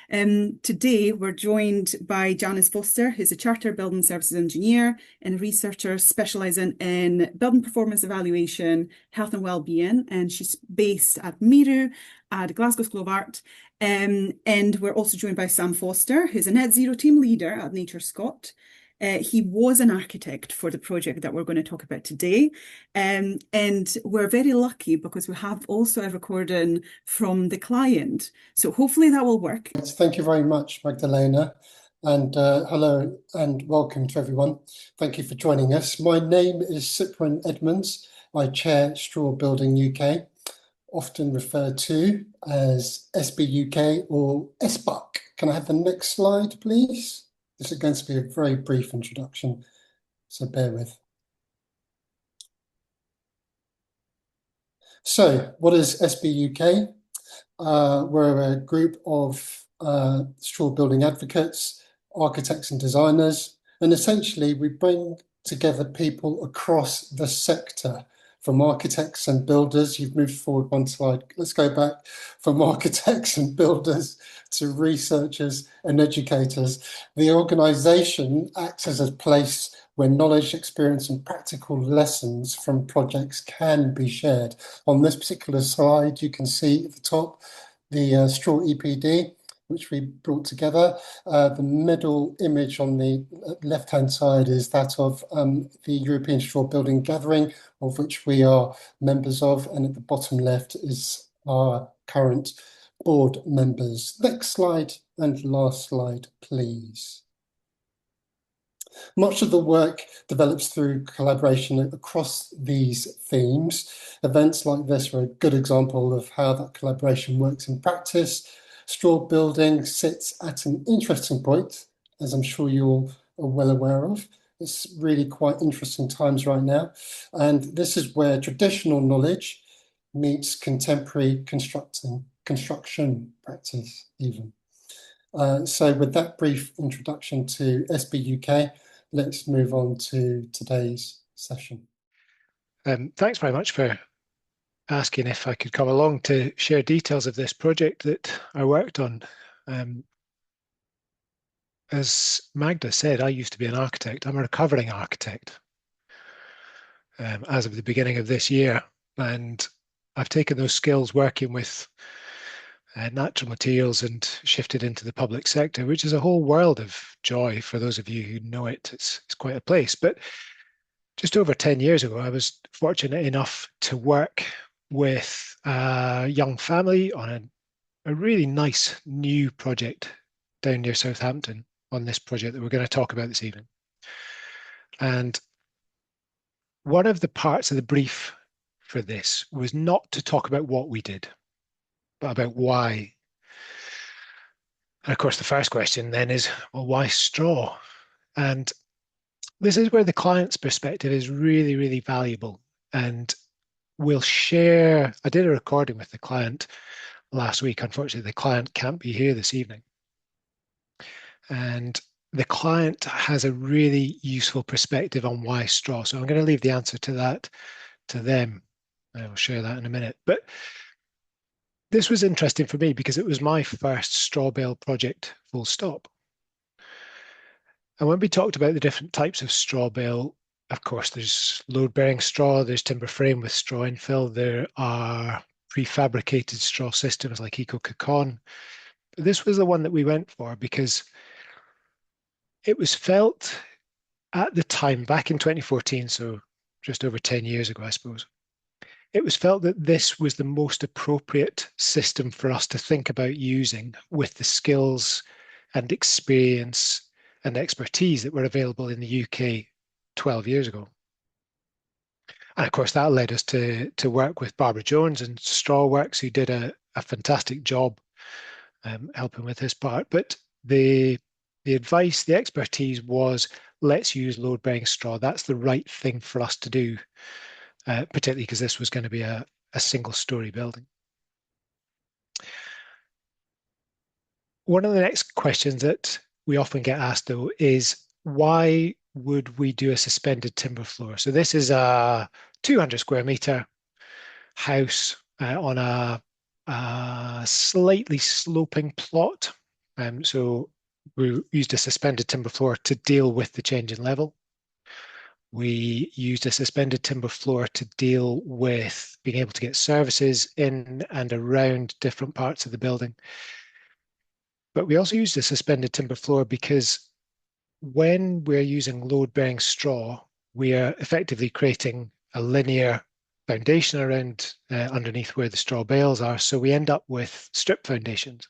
Today, we're joined by Janice Foster, who's a Chartered Building Services Engineer and a researcher specialising in building performance evaluation, health and wellbeing, and she's based at MEARU at Glasgow School of Art. And we're also joined by Sam Foster, who's a net zero team leader at Nature Scott. He was an architect for the project that we're going to talk about today. And we're very lucky because we have also a recording from the client. So hopefully that will work. Thank you very much, Magdalena. And hello and welcome to everyone. Thank you for joining us. My name is Cyprian Edmonds. I chair Straw Building UK, often referred to as SBUK or SBUK. Can I have the next slide, please? This is going to be a very brief introduction, so bear with. So, what is SBUK? We're a group of straw building advocates, architects and designers, and essentially we bring together people across the sector, from architects and builders. You've moved forward one slide. Let's go back. From architects and builders to researchers and educators. The organisation acts as a place where knowledge, experience and practical lessons from projects can be shared. On this particular slide, you can see at the top the straw EPD, which we brought together. The middle image on the left-hand side is that of the European Straw Building Gathering, of which we are members of, and at the bottom left is our current board members. Next slide and last slide, please. Much of the work develops through collaboration across these themes. Events like this are a good example of how that collaboration works in practice. Straw building sits at an interesting point, as I'm sure you all are well aware of. It's really quite interesting times right now. And this is where traditional knowledge meets contemporary construction practice even. So with that brief introduction to SBUK, let's move on to today's session. Thanks very much for asking if I could come along to share details of this project that I worked on. As Magda said, I used to be an architect. I'm a recovering architect as of the beginning of this year. And I've taken those skills working with natural materials and shifted into the public sector, which is a whole world of joy for those of you who know it. It's quite a place. But just over 10 years ago, I was fortunate enough to work with a young family on a really nice new project down near Southampton on this project that we're going to talk about this evening. And one of the parts of the brief for this was not to talk about what we did, but about why. And of course, the first question then is, well, why straw? And this is where the client's perspective is really, really valuable. And we'll share, I did a recording with the client last week. Unfortunately, the client can't be here this evening. And the client has a really useful perspective on why straw. So I'm going to leave the answer to that to them. I will share that in a minute. But this was interesting for me because it was my first straw bale project, full stop. And when we talked about the different types of straw bale, of course, there's load-bearing straw, there's timber frame with straw infill, there are prefabricated straw systems like Eco-Cocon. This was the one that we went for because it was felt at the time, back in 2014, so just over 10 years ago, I suppose, it was felt that this was the most appropriate system for us to think about using with the skills and experience and expertise that were available in the UK 12 years ago. And of course, that led us to work with Barbara Jones and Strawworks, who did a fantastic job helping with this part. But the advice, the expertise was, let's use load-bearing straw. That's the right thing for us to do, particularly because this was going to be a single-story building. One of the next questions that we often get asked, though, is why would we do a suspended timber floor? So this is a 200 square meter house on a slightly sloping plot. So we used a suspended timber floor to deal with the change in level. We used a suspended timber floor to deal with being able to get services in and around different parts of the building. But we also used a suspended timber floor because when we're using load-bearing straw, we are effectively creating a linear foundation around underneath where the straw bales are. So we end up with strip foundations.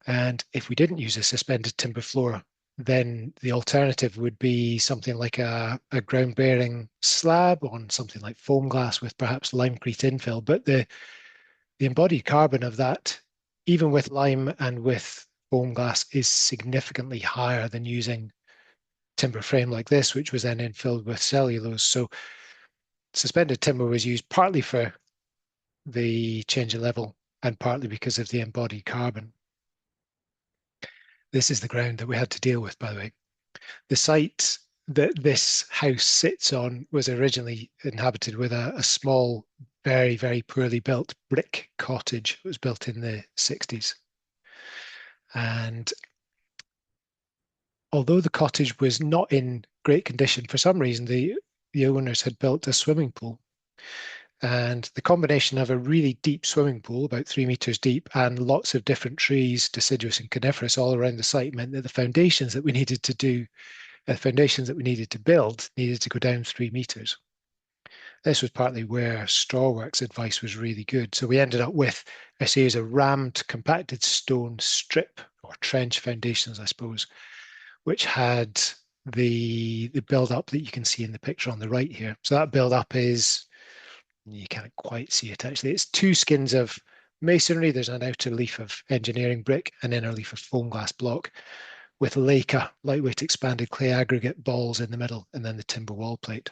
And if we didn't use a suspended timber floor, then the alternative would be something like a ground-bearing slab on something like foam glass with perhaps limecrete infill. But the embodied carbon of that, even with lime and with foam glass, is significantly higher than using timber frame like this, which was then infilled with cellulose. So suspended timber was used partly for the change in level and partly because of the embodied carbon. This is the ground that we had to deal with, by the way. The site that this house sits on was originally inhabited with a small, very, very poorly built brick cottage. It was built in the 60s. And although the cottage was not in great condition, for some reason, the owners had built a swimming pool. And the combination of a really deep swimming pool, about 3 meters deep, and lots of different trees, deciduous and coniferous, all around the site meant that the foundations that we needed to do, the foundations that we needed to build, needed to go down 3 meters. This was partly where Strawworks' advice was really good. So we ended up with a series of rammed, compacted stone strip or trench foundations, I suppose, which had the build-up that you can see in the picture on the right here. So that build-up is, you can't quite see it actually. It's 2 skins of masonry. There's an outer leaf of engineering brick, an inner leaf of foam glass block with LECA, lightweight expanded clay aggregate balls in the middle, and then the timber wall plate.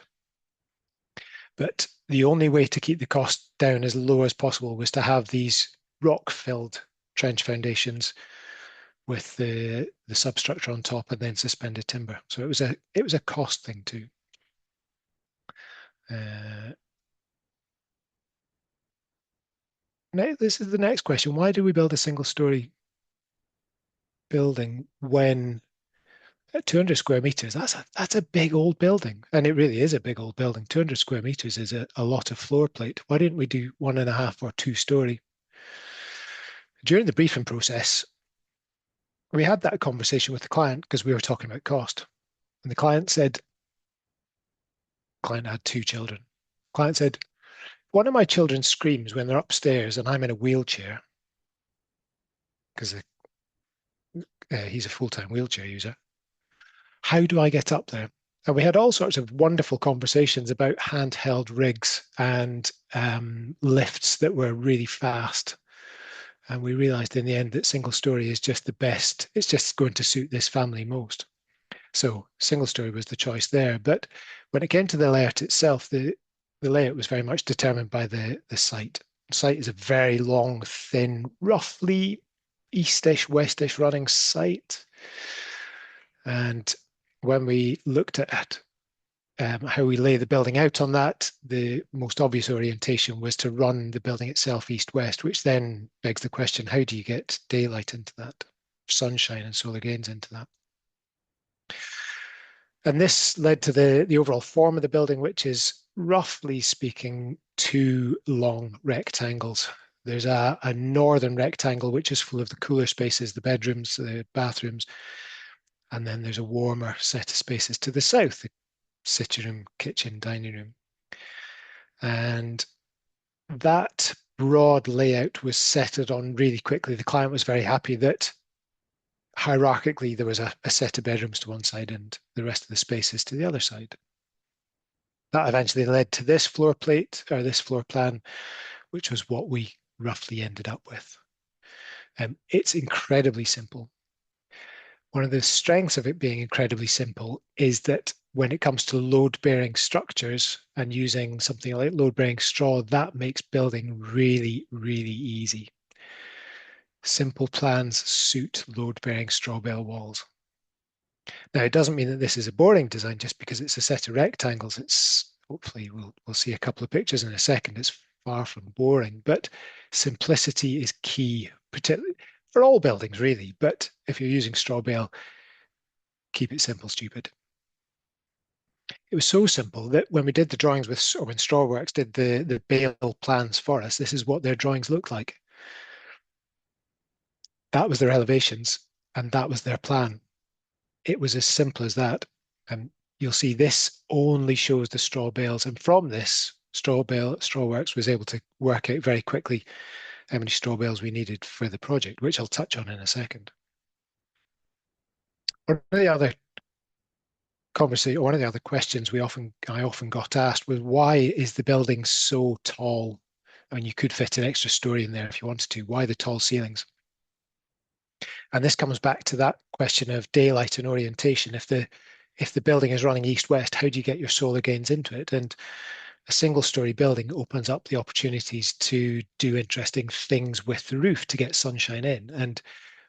But the only way to keep the cost down as low as possible was to have these rock-filled trench foundations with the substructure on top and then suspended timber. So it was a cost thing too. Now, this is the next question. Why do we build a single-story building when at 200 square meters, that's a big old building. And it really is a big old building. 200 square meters is a lot of floor plate. Why didn't we do 1.5 or 2-story? During the briefing process, we had that conversation with the client because we were talking about cost. And the client said, client had 2 children. Client said, one of my children screams when they're upstairs and I'm in a wheelchair because he's a full-time wheelchair user. How do I get up there? And we had all sorts of wonderful conversations about handheld rigs and lifts that were really fast. And we realized in the end that single story is just the best. It's just going to suit this family most. So single story was the choice there. But when it came to the layout itself, the layout was very much determined by the site. The site is a very long, thin, roughly eastish, westish running site. And when we looked at how we lay the building out on that, the most obvious orientation was to run the building itself east-west, which then begs the question, how do you get daylight into that, sunshine and solar gains into that? And this led to the overall form of the building, which is, roughly speaking, 2 long rectangles. There's a northern rectangle, which is full of the cooler spaces, the bedrooms, the bathrooms, and then there's a warmer set of spaces to the south, the sitting room, kitchen, dining room. And that broad layout was settled on really quickly. The client was very happy that hierarchically there was a set of bedrooms to one side and the rest of the spaces to the other side. That eventually led to this floor plate, or this floor plan, which was what we roughly ended up with. It's incredibly simple. One of the strengths of it being incredibly simple is that when it comes to load-bearing structures and using something like load-bearing straw, that makes building really, really easy. Simple plans suit load-bearing straw bale walls. Now, it doesn't mean that this is a boring design just because it's a set of rectangles. It's hopefully we'll see a couple of pictures in a second. It's far from boring, but simplicity is key, particularly for all buildings really, but if you're using straw bale, keep it simple, stupid. It was so simple that when we did the drawings with, or when Strawworks did the bale plans for us, this is what their drawings looked like. That was their elevations, and that was their plan. It was as simple as that. And you'll see this only shows the straw bales, and from this, Strawworks was able to work out very quickly how many straw bales we needed for the project, which I'll touch on in a second. One of the other questions I often got asked was, why is the building so tall? I mean, you could fit an extra story in there if you wanted to. Why the tall ceilings? And this comes back to that question of daylight and orientation. If the building is running east-west, how do you get your solar gains into it? And a single-story building opens up the opportunities to do interesting things with the roof to get sunshine in. And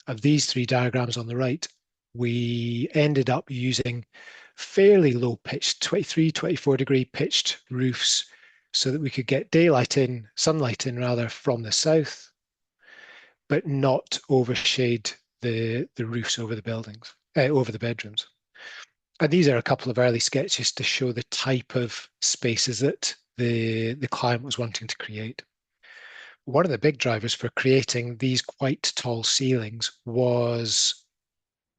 of these three diagrams on the right, we ended up using fairly low pitched 23, 24 degree pitched roofs so that we could get sunlight in rather, from the south, but not overshade the roofs over the buildings, over the bedrooms. And these are a couple of early sketches to show the type of spaces that the client was wanting to create. One of the big drivers for creating these quite tall ceilings was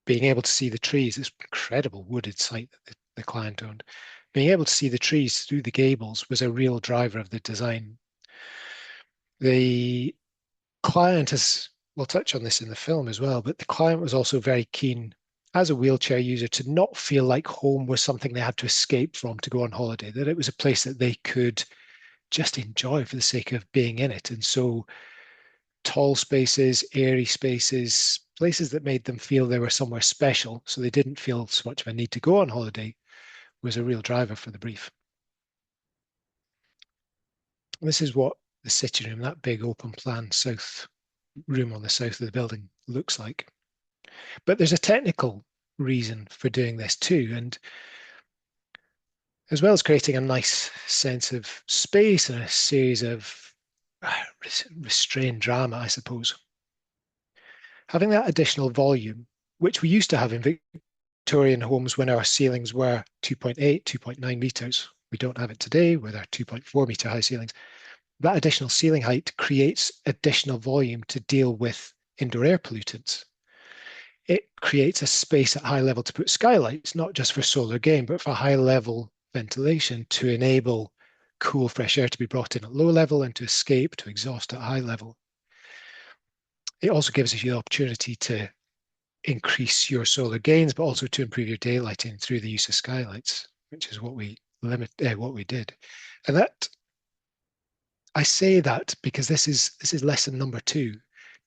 being able to see the trees. This incredible wooded site that the client owned. Being able to see the trees through the gables was a real driver of the design. The client we'll touch on this in the film as well, but the client was also very keen as a wheelchair user to not feel like home was something they had to escape from to go on holiday, that it was a place that they could just enjoy for the sake of being in it. And so tall spaces, airy spaces, places that made them feel they were somewhere special, so they didn't feel so much of a need to go on holiday, was a real driver for the brief. This is what the sitting room, that big open plan south room on the south of the building, looks like. But there's a technical reason for doing this too. And as well as creating a nice sense of space and a series of restrained drama, I suppose, having that additional volume, which we used to have in Victorian homes when our ceilings were 2.8, 2.9 meters. We don't have it today with our 2.4 meter high ceilings. That additional ceiling height creates additional volume to deal with indoor air pollutants. It creates a space at high level to put skylights, not just for solar gain, but for high level ventilation to enable cool, fresh air to be brought in at low level and to escape, to exhaust at high level. It also gives you the opportunity to increase your solar gains, but also to improve your daylighting through the use of skylights, which is what we did. And that, I say that because this is lesson number 2.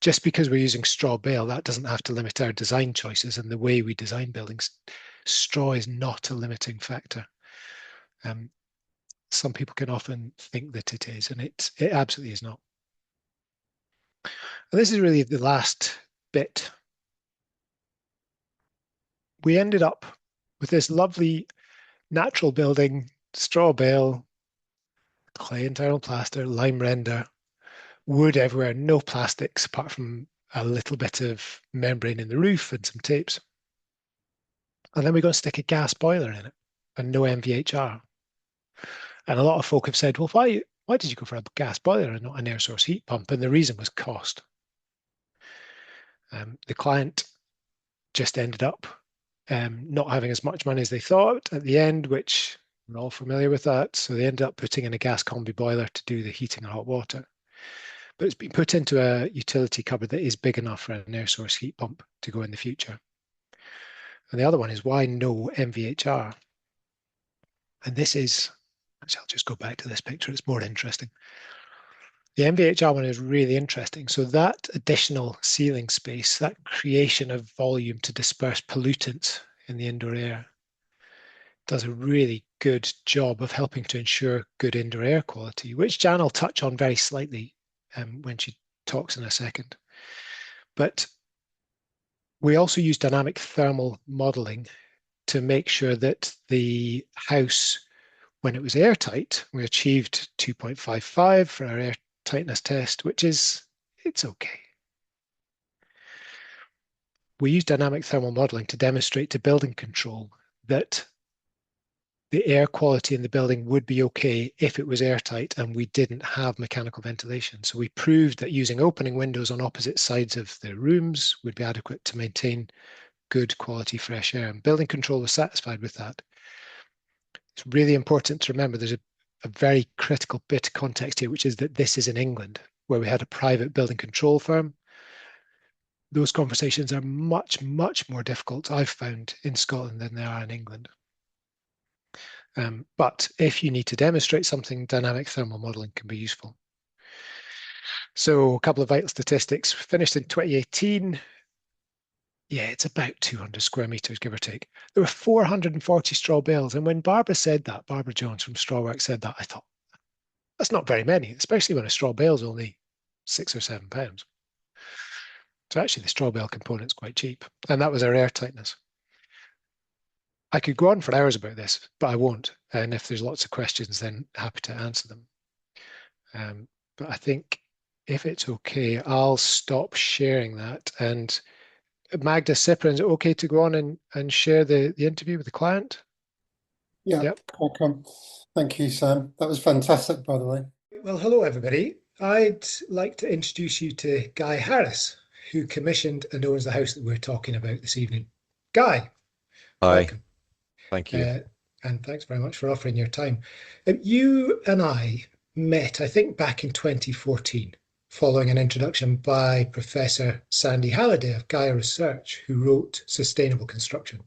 Just because we're using straw bale, that doesn't have to limit our design choices and the way we design buildings. Straw is not a limiting factor. Some people can often think that it is, and it absolutely is not. And this is really the last bit. We ended up with this lovely natural building, straw bale, clay internal plaster, lime render, wood everywhere, no plastics apart from a little bit of membrane in the roof and some tapes. And then we're going to stick a gas boiler in it and no MVHR. And a lot of folk have said, well, why did you go for a gas boiler and not an air source heat pump? And the reason was cost. The client just ended up not having as much money as they thought at the end, which we're all familiar with that. So they ended up putting in a gas combi boiler to do the heating and hot water. But it's been put into a utility cupboard that is big enough for an air source heat pump to go in the future. And the other one is, why no MVHR? And this is, actually, I'll just go back to this picture. It's more interesting. The MVHR one is really interesting. So that additional ceiling space, that creation of volume to disperse pollutants in the indoor air, does a really good job of helping to ensure good indoor air quality, which Jan will touch on very slightly when she talks in a second. But we also use dynamic thermal modeling to make sure that the house, when it was airtight, we achieved 2.55 for our air tightness test, which it's okay. we use dynamic thermal modeling to demonstrate to building control that the air quality in the building would be okay if it was airtight and we didn't have mechanical ventilation. So we proved that using opening windows on opposite sides of the rooms would be adequate to maintain good quality fresh air. And building control was satisfied with that. It's really important to remember there's a very critical bit of context here, which is that this is in England, where we had a private building control firm. Those conversations are much, much more difficult, I've found, in Scotland than they are in England. But if you need to demonstrate something, dynamic thermal modeling can be useful. So a couple of vital statistics. Finished in 2018. Yeah, it's about 200 square meters, give or take. There were 440 straw bales. And when Barbara said that, Barbara Jones from Strawworks said that, I thought, that's not very many, especially when a straw bale is only £6 or £7. So actually the straw bale component's quite cheap. And that was our air tightness. I could go on for hours about this, but I won't. And if there's lots of questions, then happy to answer them. But I think if it's okay, I'll stop sharing that. And Magda Siprin, is it okay to go on and share the interview with the client? Yeah, Yep. welcome. Thank you, Sam. That was fantastic, by the way. Well, hello, everybody. I'd like to introduce you to Guy Harris, who commissioned and owns the house that we're talking about this evening. Guy, Hi. welcome. Thank you. And thanks very much for offering your time. You and I met, I think, back in 2014, following an introduction by Professor Sandy Halliday of Gaia Research, who wrote Sustainable Construction.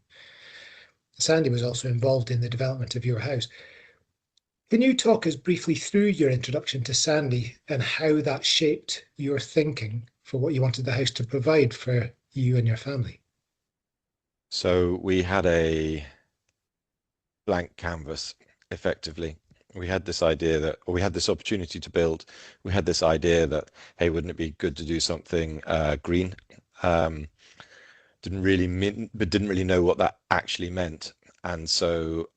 Sandy was also involved in the development of your house. Can you talk us briefly through your introduction to Sandy and how that shaped your thinking for what you wanted the house to provide for you and your family? So we had a blank canvas, effectively. We had this idea that, or we had this opportunity to build. We had this idea that, hey, wouldn't it be good to do something green? Didn't really know what that actually meant. And so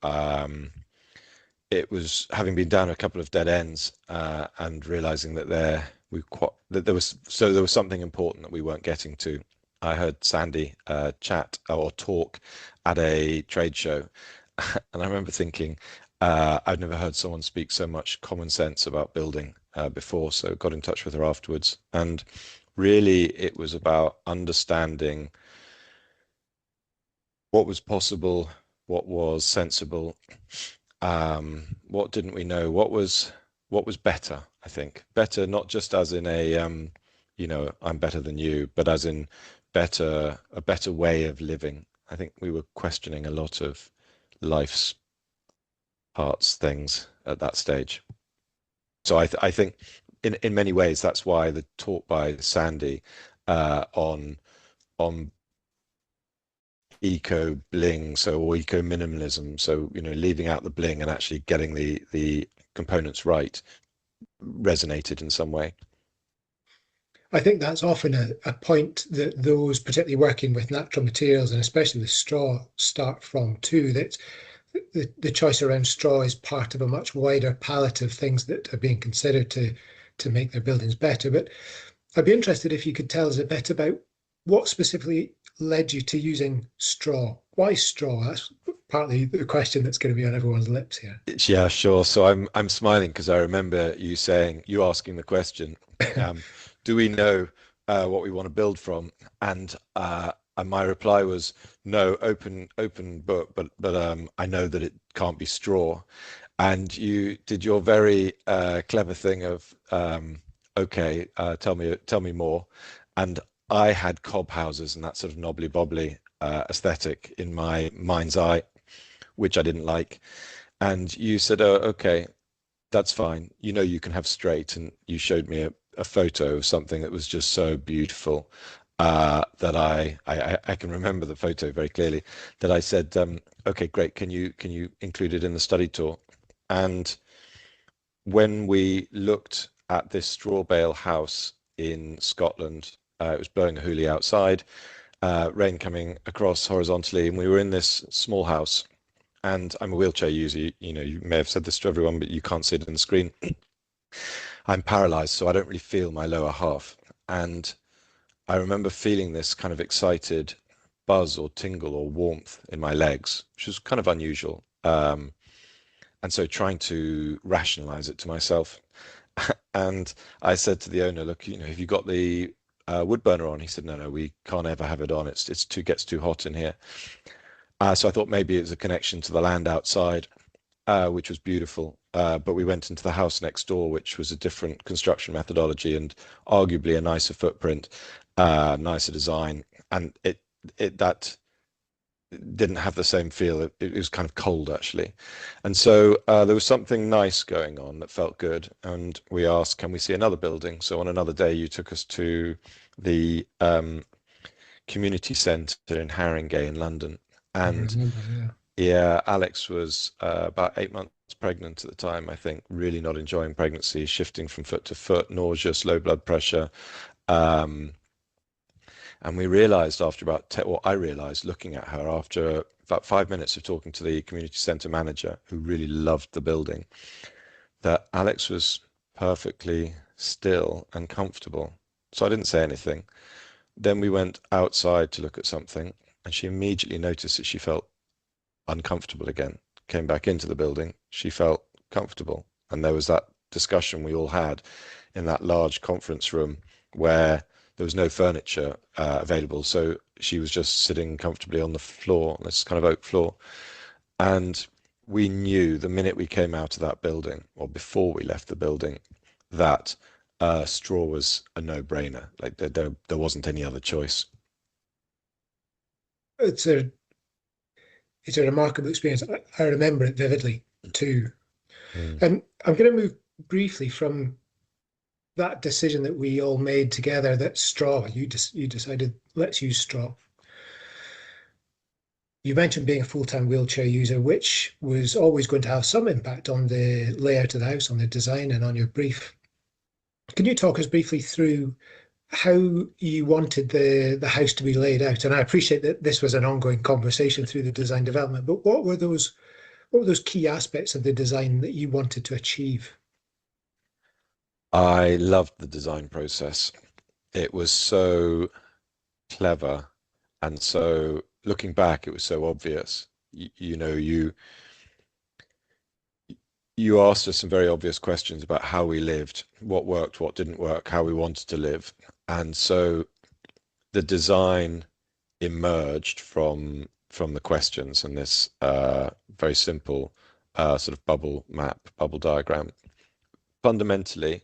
it was having been down a couple of dead ends and realizing that there was something important that we weren't getting to. I heard Sandy chat or talk at a trade show, and I remember thinking, I've never heard someone speak so much common sense about building before, so got in touch with her afterwards. And really, it was about understanding what was possible, what was sensible, what didn't we know, what was better. I think better, not just as in a I'm better than you, but as in a better way of living. I think we were questioning a lot of life's things at that stage. So I think in many ways that's why the talk by Sandy on eco bling, or eco minimalism, so leaving out the bling and actually getting the components right, resonated in some way. I think that's often a point that those particularly working with natural materials and especially with straw start from too, that the choice around straw is part of a much wider palette of things that are being considered to make their buildings better. But I'd be interested if you could tell us a bit about what specifically led you to using straw. Why straw? That's partly the question that's going to be on everyone's lips here. Yeah, sure. So I'm smiling because I remember you asking the question, do we know what we want to build from? And my reply was no, open book, but I know that it can't be straw. And you did your very clever thing of okay, tell me more. And I had cob houses and that sort of knobbly bobbly aesthetic in my mind's eye, which I didn't like. And you said, oh, okay, that's fine. You can have straight. And you showed me a photo of something that was just so beautiful that I can remember the photo very clearly, that I said, okay, great. Can you include it in the study tour? And when we looked at this straw bale house in Scotland, it was blowing a hoolie outside, rain coming across horizontally, and we were in this small house. And I'm a wheelchair user. You may have said this to everyone, but you can't see it on the screen. I'm paralyzed, so I don't really feel my lower half. And I remember feeling this kind of excited buzz or tingle or warmth in my legs, which was kind of unusual. And so trying to rationalize it to myself. And I said to the owner, look, have you got the wood burner on? He said, no, we can't ever have it on. Gets too hot in here. So I thought maybe it was a connection to the land outside, which was beautiful. But we went into the house next door, which was a different construction methodology and arguably a nicer footprint, nicer design. And that didn't have the same feel. It was kind of cold, actually. And so there was something nice going on that felt good. And we asked, can we see another building? So on another day, you took us to the community centre in Haringey in London. And yeah, Alex was about 8 months pregnant at the time, I think, really not enjoying pregnancy, shifting from foot to foot, nauseous, low blood pressure. And we realized I realized looking at her after about 5 minutes of talking to the community centre manager, who really loved the building, that Alex was perfectly still and comfortable. So I didn't say anything. Then we went outside to look at something, and she immediately noticed that she felt uncomfortable again. Came back into the building, she felt comfortable. And there was that discussion we all had in that large conference room where there was no furniture available. So she was just sitting comfortably on the floor, this kind of oak floor. And we knew the minute we came out of that building, or before we left the building, that straw was a no-brainer. Like there wasn't any other choice. It's a remarkable experience. I remember it vividly too. And I'm going to move briefly from that decision that we all made together, that straw, you decided, let's use straw. You mentioned being a full-time wheelchair user, which was always going to have some impact on the layout of the house, on the design and on your brief. Can you talk us briefly through how you wanted the house to be laid out? And I appreciate that this was an ongoing conversation through the design development, but what were those key aspects of the design that you wanted to achieve? I loved the design process. It was so clever, and so looking back, it was so obvious. You asked us some very obvious questions about how we lived, what worked, what didn't work, how we wanted to live. And so the design emerged from the questions and this very simple sort of bubble diagram. Fundamentally,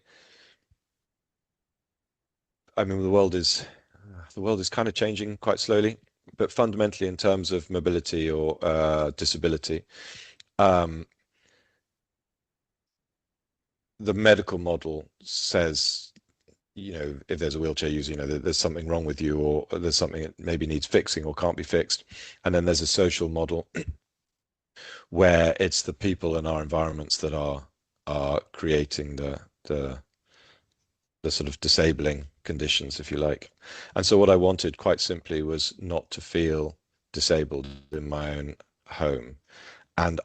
I mean, the world is kind of changing quite slowly, but fundamentally in terms of mobility or disability, the medical model says, if there's a wheelchair user, there's something wrong with you, or there's something that maybe needs fixing or can't be fixed. And then there's a social model where it's the people in our environments that are creating the sort of disabling conditions, if you like. And so what I wanted, quite simply, was not to feel disabled in my own home. And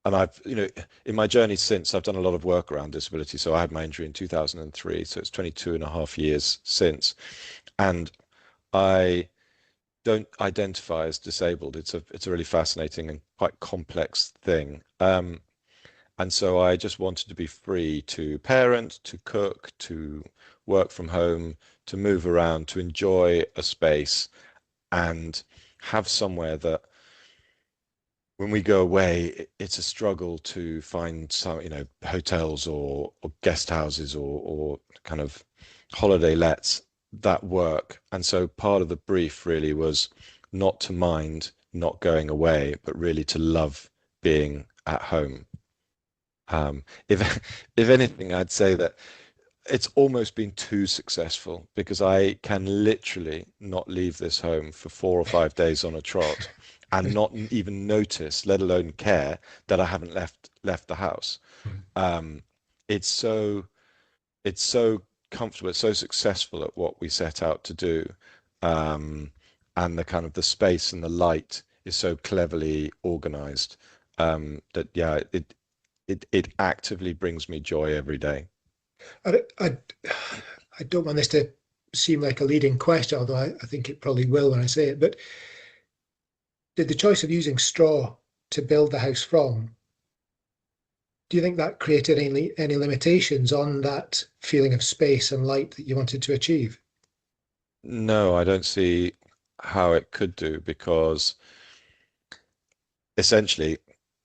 I've, in my journey since, I've done a lot of work around disability. So I had my injury in 2003, so it's 22 and a half years since. And I don't identify as disabled. It's a really fascinating and quite complex thing. And so I just wanted to be free to parent, to cook, to work from home, to move around, to enjoy a space, and have somewhere that when we go away, it's a struggle to find some, hotels or guest houses or kind of holiday lets that work. And so part of the brief really was not to mind not going away, but really to love being at home. If anything, I'd say that it's almost been too successful, because I can literally not leave this home for 4 or 5 days on a trot and not even notice, let alone care, that I haven't left the house. It's so comfortable, it's so successful at what we set out to do, and the kind of the space and the light is so cleverly organized, that yeah, it actively brings me joy every day. I don't want this to seem like a leading question, although I think it probably will when I say it, but did the choice of using straw to build the house from, do you think that created any limitations on that feeling of space and light that you wanted to achieve? No, I don't see how it could do, because essentially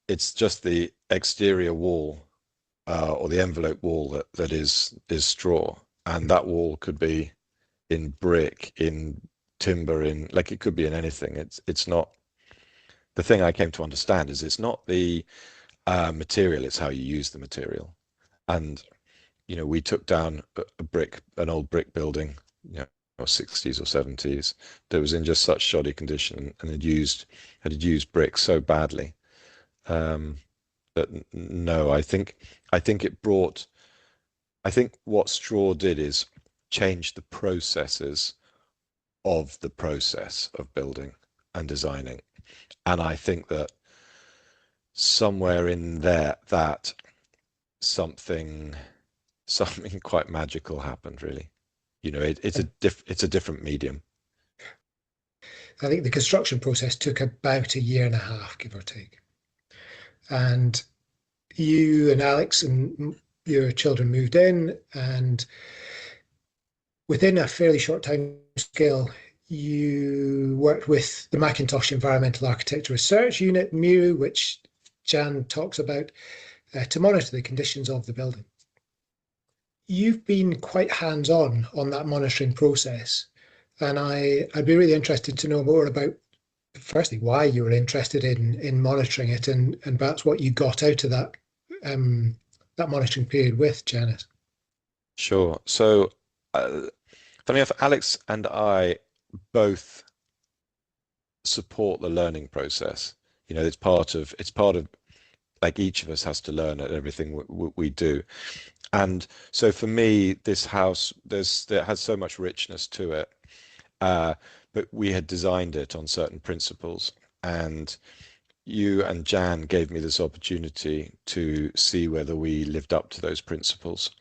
it's just the exterior wall or the envelope wall that is straw, and that wall could be in brick, in timber, in like it could be in anything. It's not, the thing I came to understand is it's not the material, it's how you use the material. And we took down an old brick building, or 60s or 70s, that was in just such shoddy condition and had used brick so badly. But no, I think it brought, I think what straw did is change the processes of the process of building and designing. And I think that somewhere in there, that something quite magical happened, really. It's a different medium. I think the construction process took about 1.5 years, give or take. And you and Alex and your children moved in, and within a fairly short time scale, you worked with the Macintosh Environmental Architecture Research Unit, MEARU, which Jan talks about, to monitor the conditions of the building. You've been quite hands-on on that monitoring process, and I'd be really interested to know more about, firstly, why you were interested in monitoring it, and perhaps what you got out of that monitoring period with Janice. Sure. So, funny enough, Alex and I both support the learning process. It's part of like each of us has to learn at everything we do. And so for me, this house, there has so much richness to it. But we had designed it on certain principles, and you and Jan gave me this opportunity to see whether we lived up to those principles.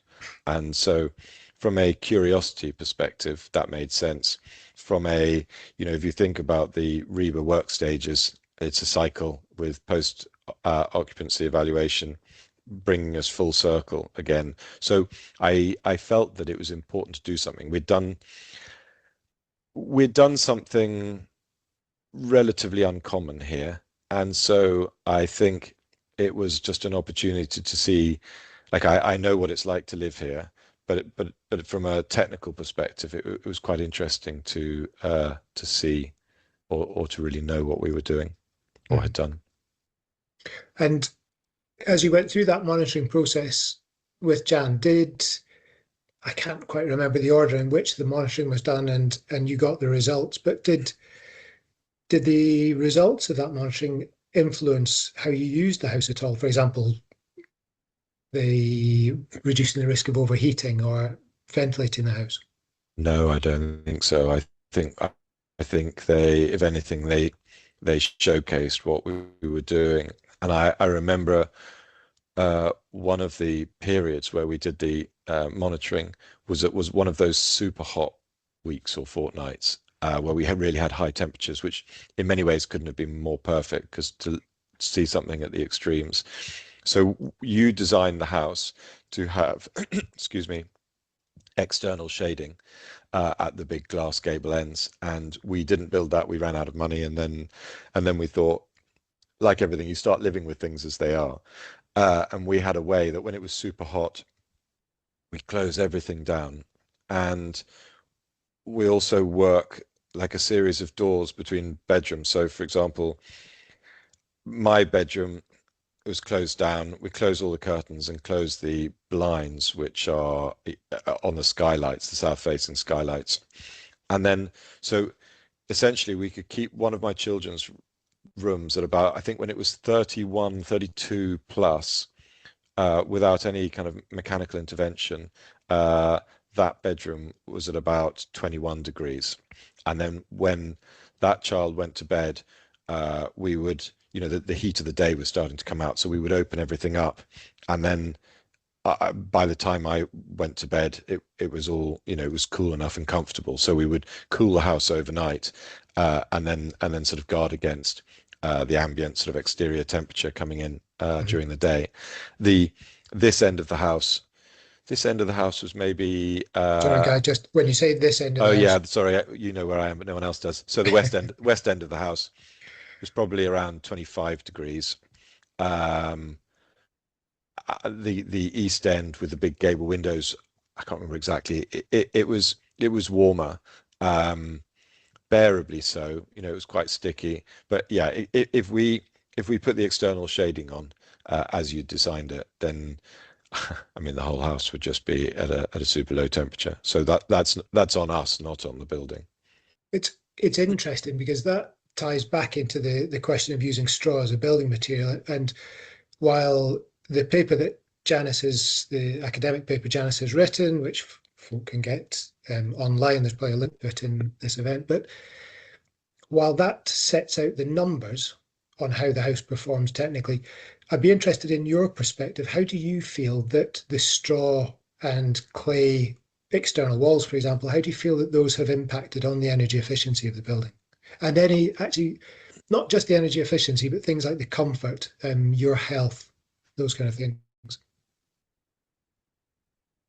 And so from a curiosity perspective, that made sense. From a, if you think about the REBA work stages, it's a cycle with post occupancy evaluation, bringing us full circle again. So I felt that it was important to do something. We'd done something relatively uncommon here, and so I think it was just an opportunity to see, like I know what it's like to live here, but from a technical perspective, it was quite interesting to see or to really know what we were doing or had done. And as you went through that monitoring process with Jan, I can't quite remember the order in which the monitoring was done and you got the results, but did the results of that monitoring influence how you used the house at all? For example, reducing the risk of overheating or ventilating the house? No, I don't think so. I think they, if anything, they showcased what we were doing. And I remember one of the periods where we did the monitoring was one of those super hot weeks or fortnights where we really had high temperatures, which in many ways couldn't have been more perfect, because to see something at the extremes. So you designed the house to have, excuse me, external shading at the big glass gable ends, and we didn't build that. We ran out of money, and then we thought, like everything, you start living with things as they are. And we had a way that when it was super hot, we close everything down. And we also work like a series of doors between bedrooms. So for example, my bedroom was closed down. We close all the curtains and close the blinds, which are on the skylights, the south-facing skylights. And then, so essentially we could keep one of my children's rooms at about, I think when it was 31, 32 plus, without any kind of mechanical intervention, that bedroom was at about 21 degrees. And then when that child went to bed, we would, the heat of the day was starting to come out. So we would open everything up, and then by the time I went to bed, it was all, it was cool enough and comfortable. So we would cool the house overnight, and then sort of guard against the ambient sort of exterior temperature coming in during the day. The this end of the house, this end of the house was maybe Sorry, Guy, just when you say this end of oh the yeah, house. sorry, you know where I am, but no one else does. So the west end of the house was probably around 25 degrees. Um, the east end with the big gable windows, I can't remember exactly. It was warmer, um, bearably so. It was quite sticky. But yeah, if we put the external shading on as you designed it, then I mean the whole house would just be at a super low temperature. So that's on us, not on the building. It's interesting because that ties back into the question of using straw as a building material. And while the paper that the academic paper Janice has written, which folk can get online, there's probably a link to it in this event, but while that sets out the numbers on how the house performs technically, I'd be interested in your perspective. How do you feel that the straw and clay external walls, for example, how do you feel that those have impacted on the energy efficiency of the building? And actually, not just the energy efficiency, but things like the comfort, your health, those kind of things.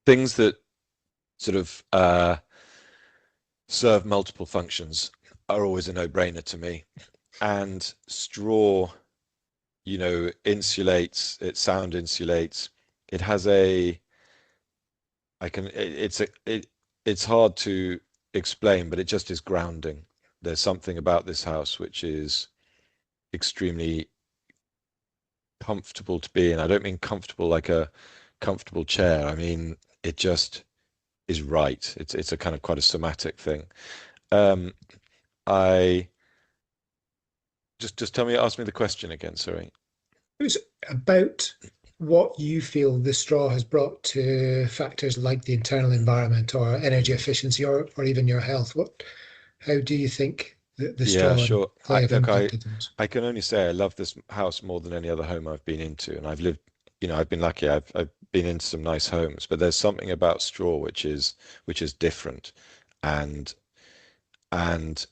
Things that sort of serve multiple functions are always a no-brainer to me. And straw, insulates, it sound insulates. It has it's hard to explain, but it just is grounding. There's something about this house which is extremely comfortable to be in. I don't mean comfortable like a comfortable chair. I mean, it just is right. It's a kind of quite a somatic thing. I just ask me the question again, sorry. It was about what you feel the straw has brought to factors like the internal environment or energy efficiency or even your health. How do you think that the Yeah, straw and sure. clay have Look, impacted those? I can only say I love this house more than any other home I've been into, and I've been lucky. I've been into some nice homes, but there's something about straw which is different, and and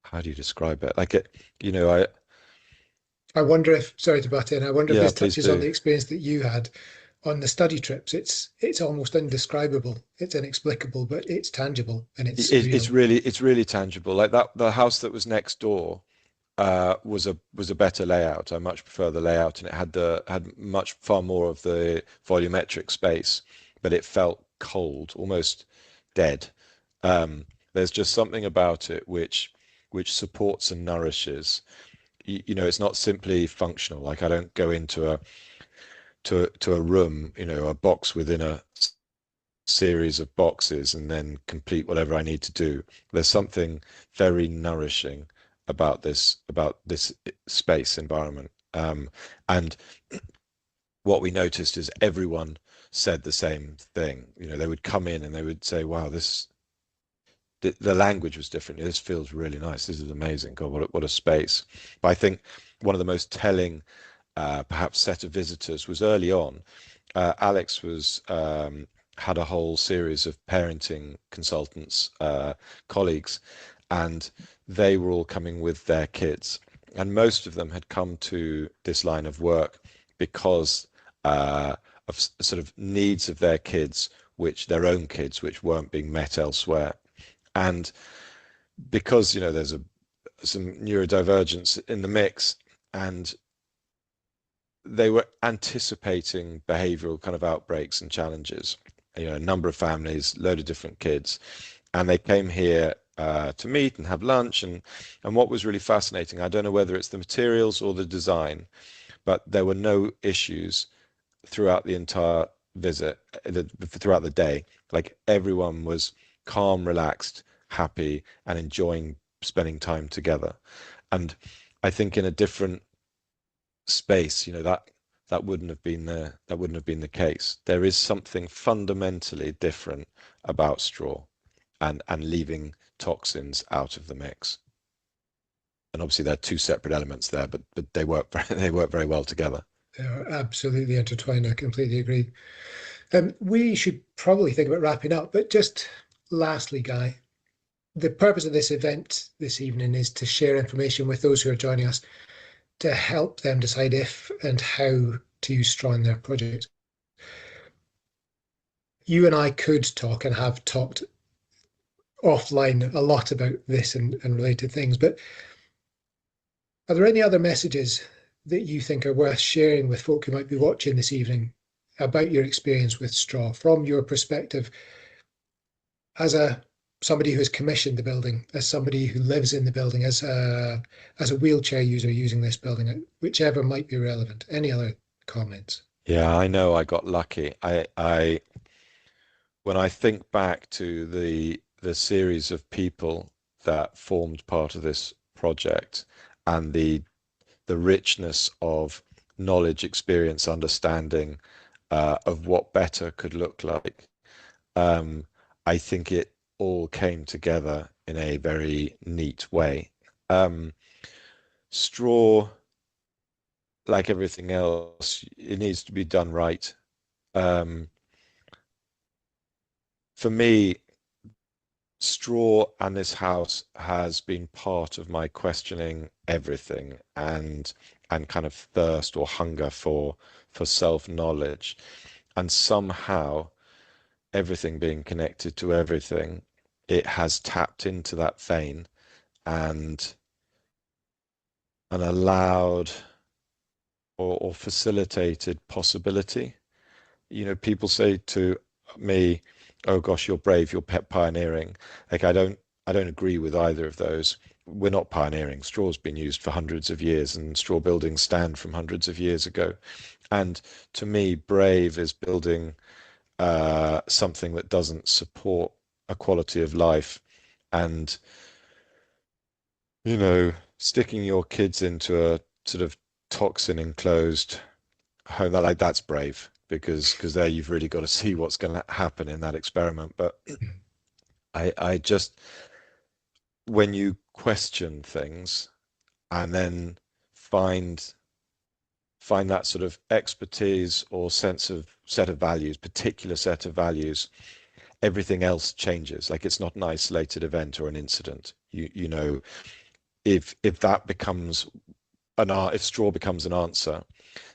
how do you describe it? Like it, I wonder if, sorry to butt in, I wonder if yeah, this please touches on do. the experience that you had on the study trips. It's almost indescribable. It's inexplicable, but it's tangible and it's It's real. really tangible. Like that, the house that was next door was a better layout. I much prefer the layout, and it had much far more of the volumetric space, but it felt cold, almost dead. There's just something about it which supports and nourishes. It's not simply functional. Like I don't go into a room, a box within a series of boxes and then complete whatever I need to do. There's something very nourishing about this space environment. And what we noticed is everyone said the same thing. They would come in and they would say, "Wow, the language was different. This feels really nice. This is amazing. God, what a space." But I think one of the most telling, perhaps, set of visitors was early on. Alex had a whole series of parenting consultants, colleagues, and they were all coming with their kids. And most of them had come to this line of work because of sort of needs of their own kids, which weren't being met elsewhere. And because, there's some neurodivergence in the mix, and they were anticipating behavioral kind of outbreaks and challenges. A number of families, load of different kids, and they came here to meet and have lunch. And what was really fascinating, I don't know whether it's the materials or the design, but there were no issues throughout the entire visit, throughout the day. Like everyone was calm, relaxed, happy, and enjoying spending time together. And I think in a different space, that wouldn't have been the case. There is something fundamentally different about straw and leaving toxins out of the mix. And obviously there are two separate elements there, but they work very well together. They're absolutely intertwined. I completely agree. We should probably think about wrapping up, but just lastly, Guy, the purpose of this event this evening is to share information with those who are joining us to help them decide if and how to use straw in their project. You and I could talk and have talked offline a lot about this and related things, but are there any other messages that you think are worth sharing with folk who might be watching this evening about your experience with straw from your perspective as somebody who has commissioned the building, as somebody who lives in the building, as a wheelchair user using this building, whichever might be relevant? Any other comments? Yeah, I know I got lucky. When I think back to the series of people that formed part of this project and the richness of knowledge, experience, understanding of what better could look like, I think it all came together in a very neat way. Straw, like everything else, it needs to be done right. For me, straw and this house has been part of my questioning everything and kind of thirst or hunger for self-knowledge, and somehow everything being connected to everything, it has tapped into that vein and allowed or facilitated possibility. You know, people say to me, "Oh gosh, you're brave, you're pioneering." Like I don't agree with either of those. We're not pioneering. Straw's been used for hundreds of years, and straw buildings stand from hundreds of years ago. And to me, brave is building something that doesn't support a quality of life, and sticking your kids into a sort of toxin enclosed home, that's brave, because there you've really got to see what's going to happen in that experiment. But I just, when you question things and then find that sort of expertise or set of values, particular set of values, everything else changes. Like it's not an isolated event or an incident. You know, if that becomes if straw becomes an answer,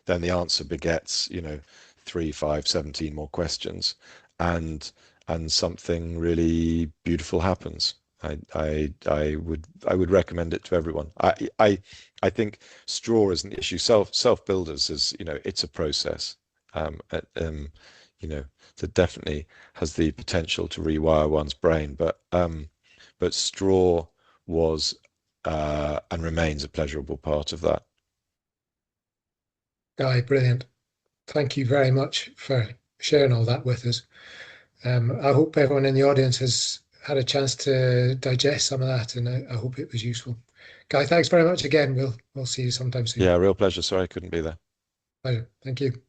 then the answer begets 3, 5, 17 more questions, and something really beautiful happens. I would recommend it to everyone. I think straw is an issue. Self builders is, it's a process. That definitely has the potential to rewire one's brain, but straw was and remains a pleasurable part of that. Guy, brilliant. Thank you very much for sharing all that with us. I hope everyone in the audience has had a chance to digest some of that, and I hope it was useful. Guy, thanks very much again. We'll see you sometime soon. Yeah, real pleasure. Sorry I couldn't be there. Pleasure. Thank you.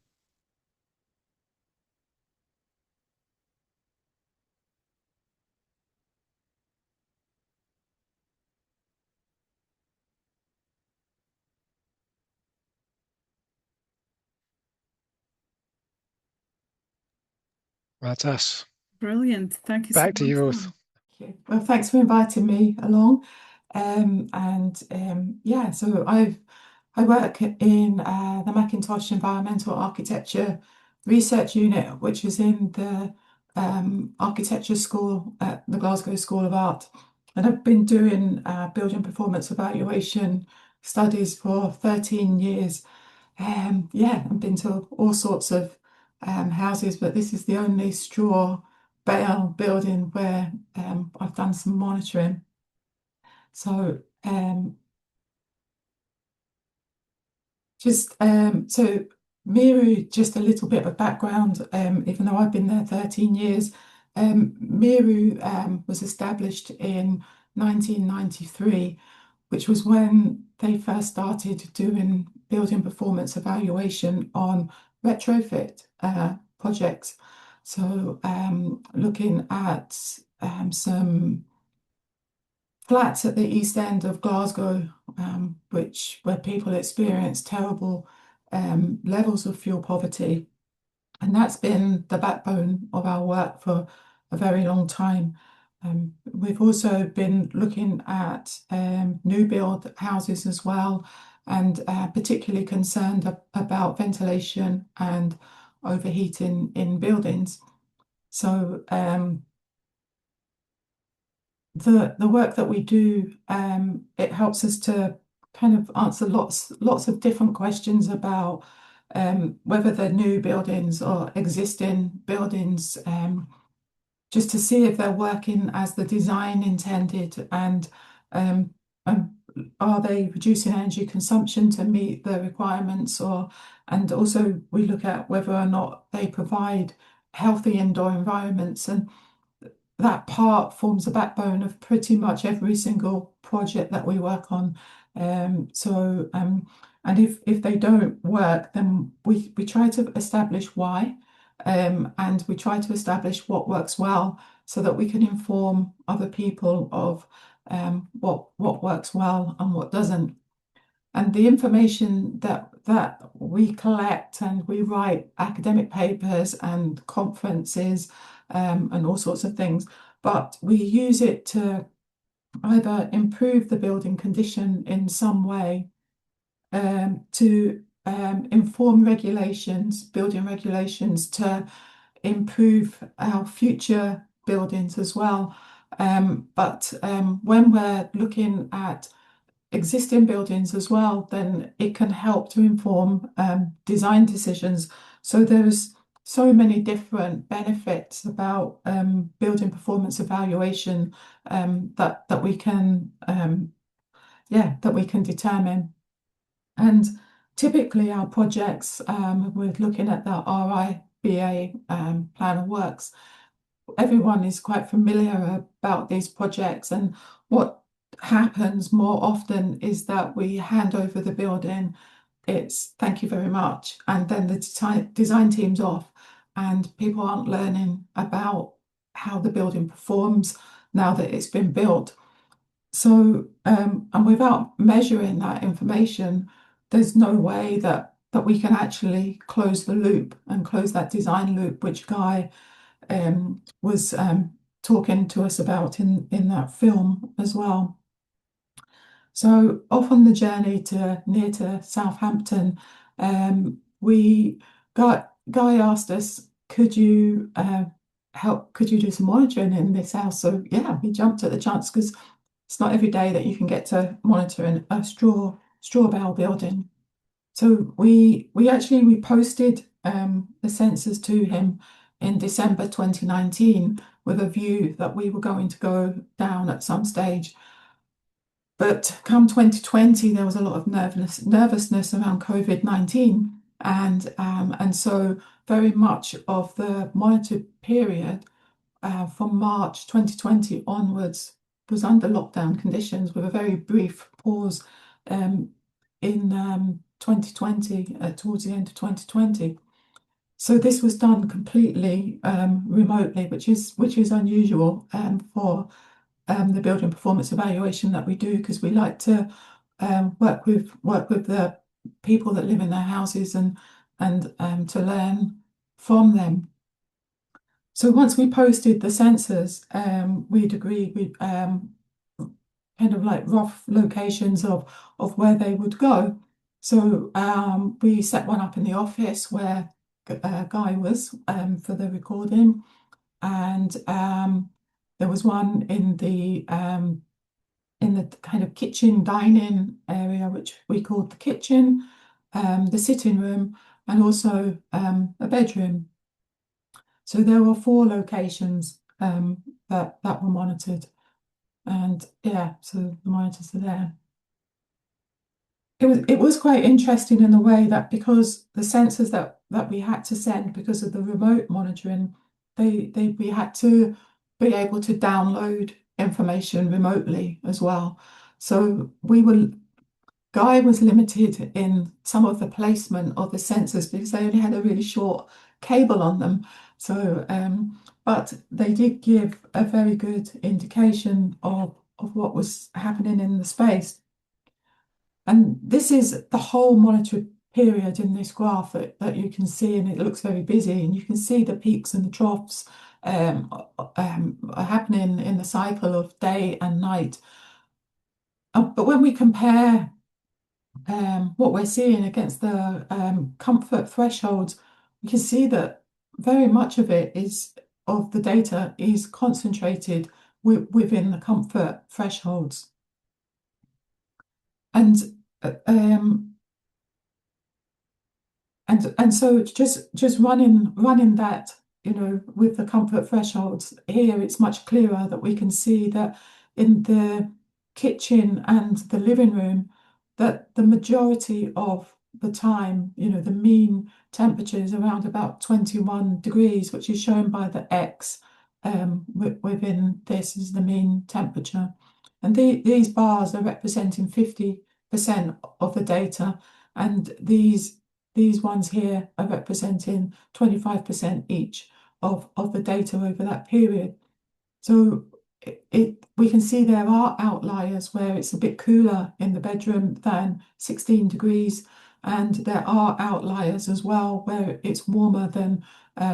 That's us. Brilliant. Thank you so Back to you much. both. Okay. Well, thanks for inviting me along. Yeah, so I work in the Macintosh Environmental Architecture Research Unit, which is in the Architecture School at the Glasgow School of Art. And I've been doing building performance evaluation studies for 13 years. Yeah, I've been to all sorts of houses, but this is the only straw bale building where I've done some monitoring. So so MEARU, just a little bit of background, even though I've been there 13 years. MEARU was established in 1993, which was when they first started doing building performance evaluation on retrofit projects. So looking at some flats at the east end of Glasgow, where people experience terrible levels of fuel poverty. And that's been the backbone of our work for a very long time. We've also been looking at new build houses as well, and particularly concerned about ventilation and overheating in buildings. So the work that we do, it helps us to kind of answer lots of different questions about whether they're new buildings or existing buildings, just to see if they're working as the design intended, and are they reducing energy consumption to meet the requirements, and also we look at whether or not they provide healthy indoor environments, and that part forms the backbone of pretty much every single project that we work on. And if they don't work, then we try to establish why, and we try to establish what works well, so that we can inform other people of what works well and what doesn't. And the information that we collect, and we write academic papers and conferences and all sorts of things, but we use it to either improve the building condition in some way, to inform regulations, building regulations, to improve our future buildings as well. But when we're looking at existing buildings as well, then it can help to inform design decisions. So there's so many different benefits about building performance evaluation that we can determine. And typically our projects, we're looking at the RIBA plan of works. Everyone is quite familiar about these projects, and what happens more often is that we hand over the building, it's thank you very much, and then the design team's off, and people aren't learning about how the building performs now that it's been built. So and without measuring that information, there's no way that we can actually close the loop and close that design loop, which Guy was talking to us about in that film as well. So off on the journey near to Southampton, Guy asked us, could you do some monitoring in this house? So yeah, we jumped at the chance, because it's not every day that you can get to monitor in a straw bale building. So we posted the sensors to him in December 2019 with a view that we were going to go down at some stage. But come 2020, there was a lot of nervousness around COVID-19, and so very much of the monitored period from March 2020 onwards was under lockdown conditions, with a very brief pause in 2020, towards the end of 2020. So this was done completely remotely, which is unusual for the building performance evaluation that we do, because we like to work with the people that live in their houses and to learn from them. So once we posted the sensors, we'd agreed with kind of like rough locations of where they would go. So we set one up in the office where Guy was for the recording, and there was one in the kind of kitchen dining area, which we called the kitchen, the sitting room, and also a bedroom. So there were 4 locations that were monitored, and yeah, so the monitors are there. It was quite interesting in the way that, because the sensors that we had to send because of the remote monitoring, we had to be able to download information remotely as well. So Guy was limited in some of the placement of the sensors because they only had a really short cable on them. So but they did give a very good indication of what was happening in the space. And this is the whole monitored period in this graph that you can see, and it looks very busy, and you can see the peaks and the troughs are happening in the cycle of day and night. But when we compare what we're seeing against the comfort thresholds, we can see that very much of the data is concentrated within the comfort thresholds. And so it's just running that, with the comfort thresholds here, it's much clearer that we can see that in the kitchen and the living room, that the majority of the time, the mean temperature is around about 21 degrees, which is shown by the X within this is the mean temperature. And these bars are representing 50% of the data, and these ones here are representing 25% each of the data over that period. So we can see there are outliers where it's a bit cooler in the bedroom than 16 degrees, and there are outliers as well where it's warmer than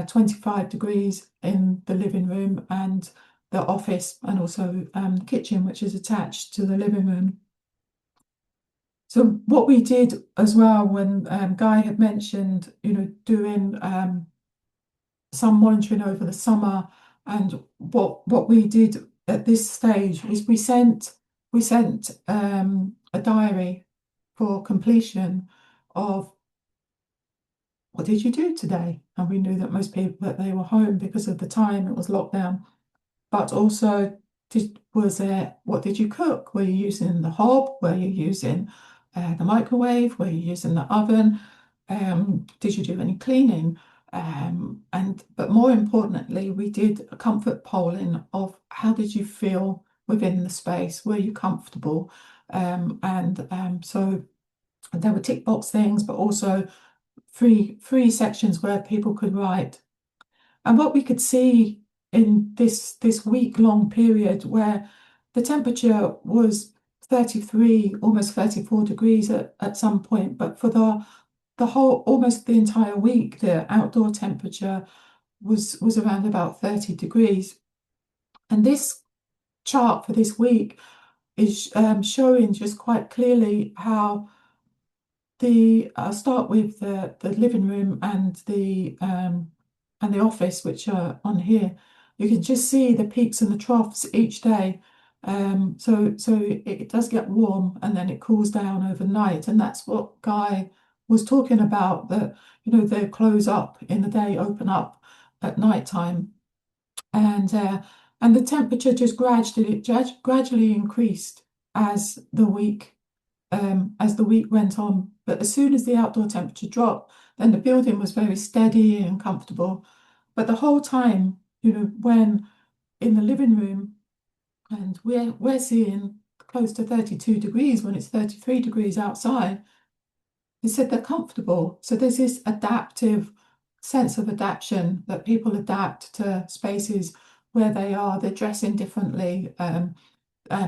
25 degrees in the living room and the office, and also the kitchen, which is attached to the living room. So what we did as well, when Guy had mentioned, doing some monitoring over the summer, and what we did at this stage was we sent a diary for completion of what did you do today, and we knew that most people that they were home because of the time it was lockdown, but also what did you cook? Were you using the hob? Were you using the microwave? Were you using the oven? Did you do any cleaning? But more importantly, we did a comfort polling of how did you feel within the space? Were you comfortable? So there were tick box things, but also three sections where people could write. And what we could see in this week-long period, where the temperature was 33, almost 34 degrees at some point, but for the whole, almost the entire week, the outdoor temperature was around about 30 degrees. And this chart for this week is showing just quite clearly how I'll start with the living room and the office, which are on here. You can just see the peaks and the troughs each day. So it does get warm and then it cools down overnight, and that's what Guy was talking about, that they close up in the day, open up at night time, and the temperature just gradually increased as the week went on. But as soon as the outdoor temperature dropped, then the building was very steady and comfortable. But the whole time, when in the living room, and we're seeing close to 32 degrees when it's 33 degrees outside, they said they're comfortable. So there's this adaptive sense of adaptation, that people adapt to spaces where they're dressing differently,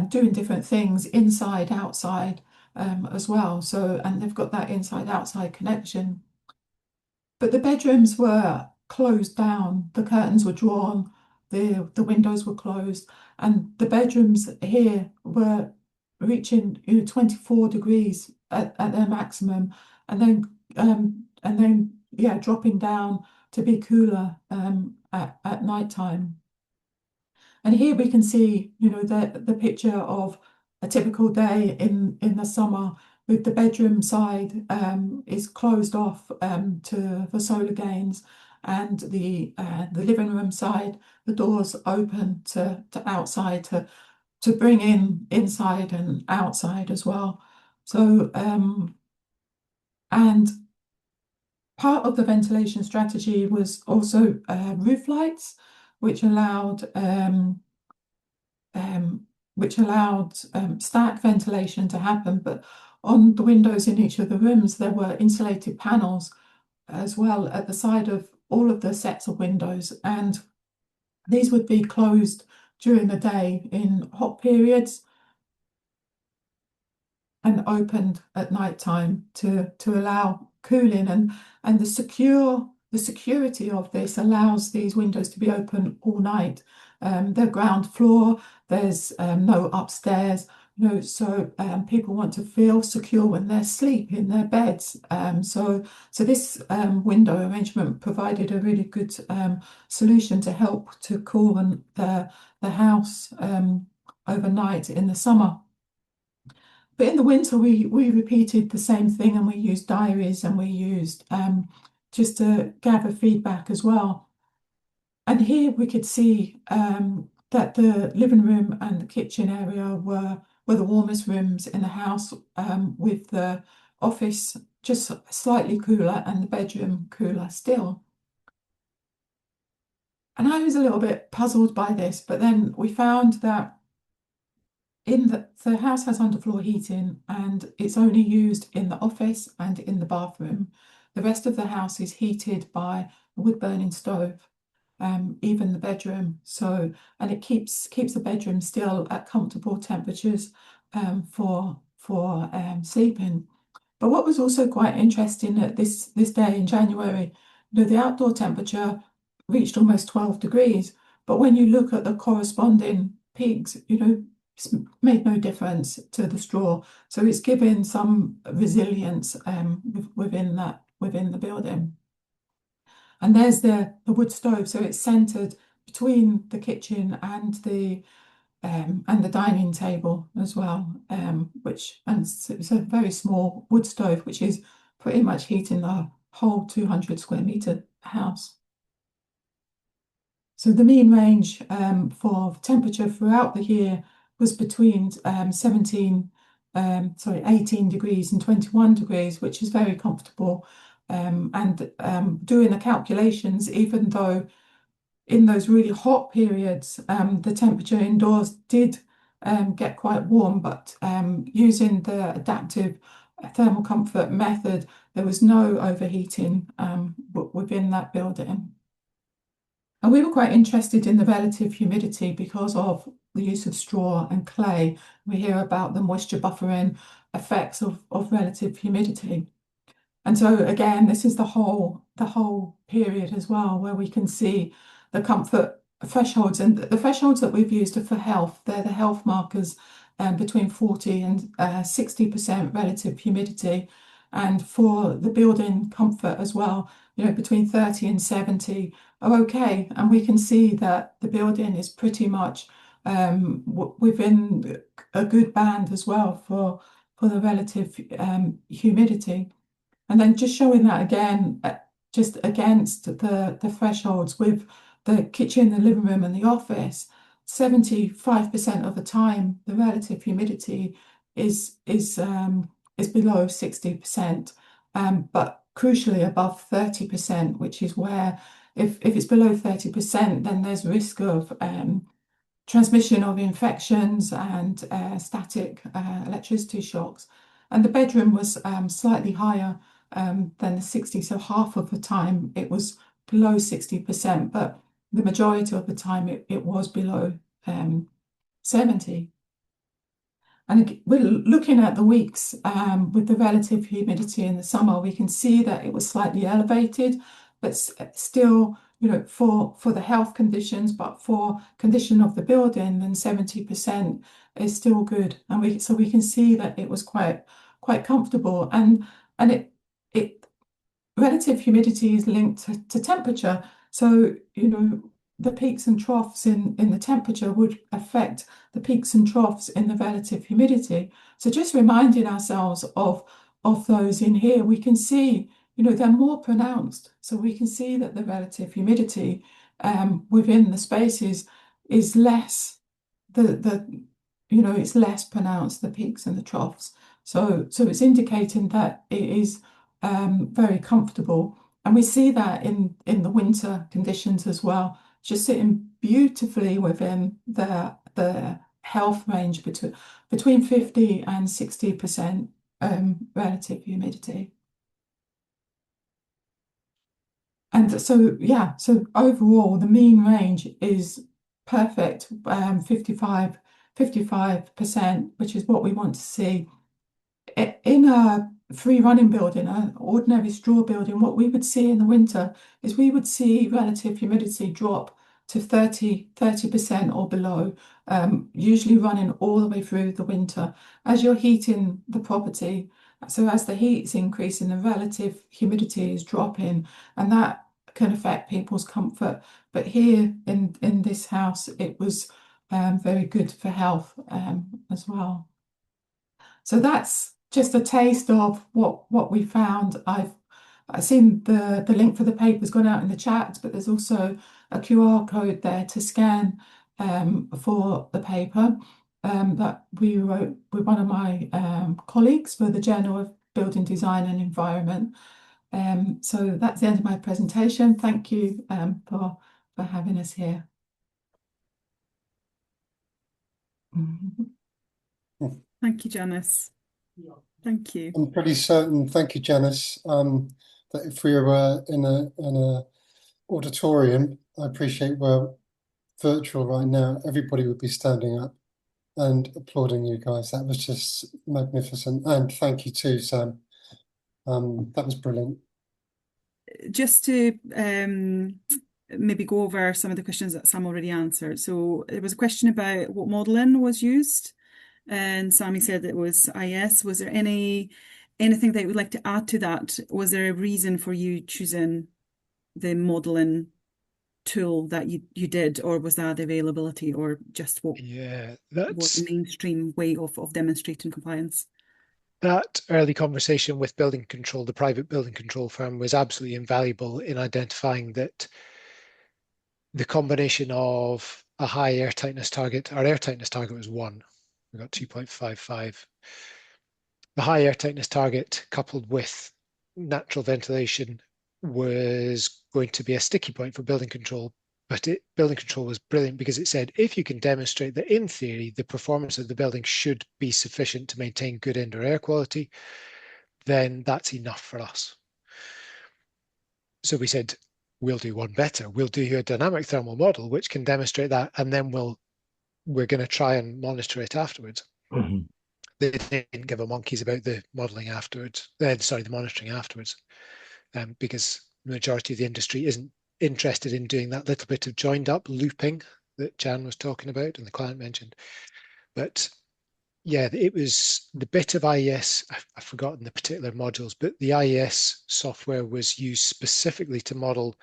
doing different things inside, outside as well. So, and they've got that inside-outside connection. But the bedrooms were closed down, the curtains were drawn, the windows were closed, and the bedrooms here were reaching 24 degrees at their maximum, and then dropping down to be cooler at night time. And here we can see the picture of a typical day in the summer, with the bedroom side is closed off for solar gains, and the living room side, the doors open to outside to bring in inside and outside as well. So and part of the ventilation strategy was also roof lights, which allowed stack ventilation to happen. But on the windows in each of the rooms, there were insulated panels as well at the side of all of the sets of windows, and these would be closed during the day in hot periods and opened at night time to allow cooling, and the security of this allows these windows to be open all night. They're ground floor, there's no upstairs, so people want to feel secure when they're asleep in their beds. So this window arrangement provided a really good solution to help to cool the house overnight in the summer. But in the winter, we repeated the same thing, and we used diaries, and we used just to gather feedback as well. And here we could see that the living room and the kitchen area were the warmest rooms in the house, with the office just slightly cooler and the bedroom cooler still. And I was a little bit puzzled by this, but then we found that the house has underfloor heating, and it's only used in the office and in the bathroom. The rest of the house is heated by a wood burning stove, even the bedroom. And it keeps the bedroom still at comfortable temperatures for sleeping. But what was also quite interesting at this day in January, the outdoor temperature reached almost 12 degrees. But when you look at the corresponding peaks, it's made no difference to the straw. So it's given some resilience within the building. And there's the wood stove. So it's centered between the kitchen and the dining table as well, and it's a very small wood stove, which is pretty much heating the whole 200 square meter house. So the mean range for temperature throughout the year was between 18 degrees and 21 degrees, which is very comfortable. And doing the calculations, even though in those really hot periods, the temperature indoors did get quite warm, but using the adaptive thermal comfort method, there was no overheating within that building. And we were quite interested in the relative humidity because of the use of straw and clay. We hear about the moisture buffering effects of relative humidity. And so again, this is the whole period as well, where we can see the comfort thresholds. And the thresholds that we've used are for health. They're the health markers between 40 and 60% relative humidity. And for the building comfort as well, between 30 and 70 are okay. And we can see that the building is pretty much within a good band as well for the relative humidity. And then just showing that again, just against the thresholds with the kitchen, the living room and the office, 75% of the time, the relative humidity is below 60%, but crucially above 30%, which is where if it's below 30%, then there's risk of transmission of infections and static electricity shocks. And the bedroom was slightly higher than the 60, so half of the time it was below 60%, but the majority of the time it was below 70. And we're looking at the weeks with the relative humidity in the summer, we can see that it was slightly elevated, but still, for the health conditions, but for condition of the building, then 70% is still good. And we can see that it was quite comfortable. And it relative humidity is linked to temperature. So, the peaks and troughs in the temperature would affect the peaks and troughs in the relative humidity. So just reminding ourselves of those in here, we can see, they're more pronounced. So we can see that the relative humidity within the spaces is less, it's less pronounced, the peaks and the troughs. So it's indicating that it is very comfortable. And we see that in the winter conditions as well, just sitting beautifully within the health range between 50 and 60% relative humidity. And so overall, the mean range is perfect 55%, which is what we want to see. In a free running building, an ordinary straw building, what we would see in the winter is we would see relative humidity drop to 30% or below, usually running all the way through the winter. As you're heating the property, so as the heat's increasing, the relative humidity is dropping, and that can affect people's comfort. But here in this house, it was very good for health as well. So that's just a taste of what we found. I've seen the link for the paper's gone out in the chat, but there's also a QR code there to scan for the paper that we wrote with one of my colleagues for the Journal of Building Design and Environment. So that's the end of my presentation. Thank you for having us here. Thank you, Janice. Thank you. I'm pretty certain, thank you, Janice, that if we were in a auditorium, I appreciate we're virtual right now, everybody would be standing up and applauding you guys. That was just magnificent. And thank you too, Sam. That was brilliant. Just to maybe go over some of the questions that Sam already answered. So there was a question about what modelling was used, and Sammy said it was IS. Was there anything that you would like to add to that? Was there a reason for you choosing the modelling tool that you did, or was that availability, or just what was the mainstream way of demonstrating compliance? That early conversation with building control, the private building control firm, was absolutely invaluable in identifying that the combination of a high air tightness target, our air tightness target was 1, we got 2.55. The high air tightness target coupled with natural ventilation was going to be a sticky point for building control. But building control was brilliant because it said, if you can demonstrate that in theory, the performance of the building should be sufficient to maintain good indoor air quality, then that's enough for us. So we said, we'll do one better. We'll do you a dynamic thermal model, which can demonstrate that, and then we're going to try and monitor it afterwards. Mm-hmm. They didn't give a monkeys about the modeling afterwards. The monitoring afterwards, because the majority of the industry isn't interested in doing that little bit of joined up looping that Jan was talking about and the client mentioned. But yeah, it was the bit of IES, I've forgotten the particular modules, but the IES software was used specifically to model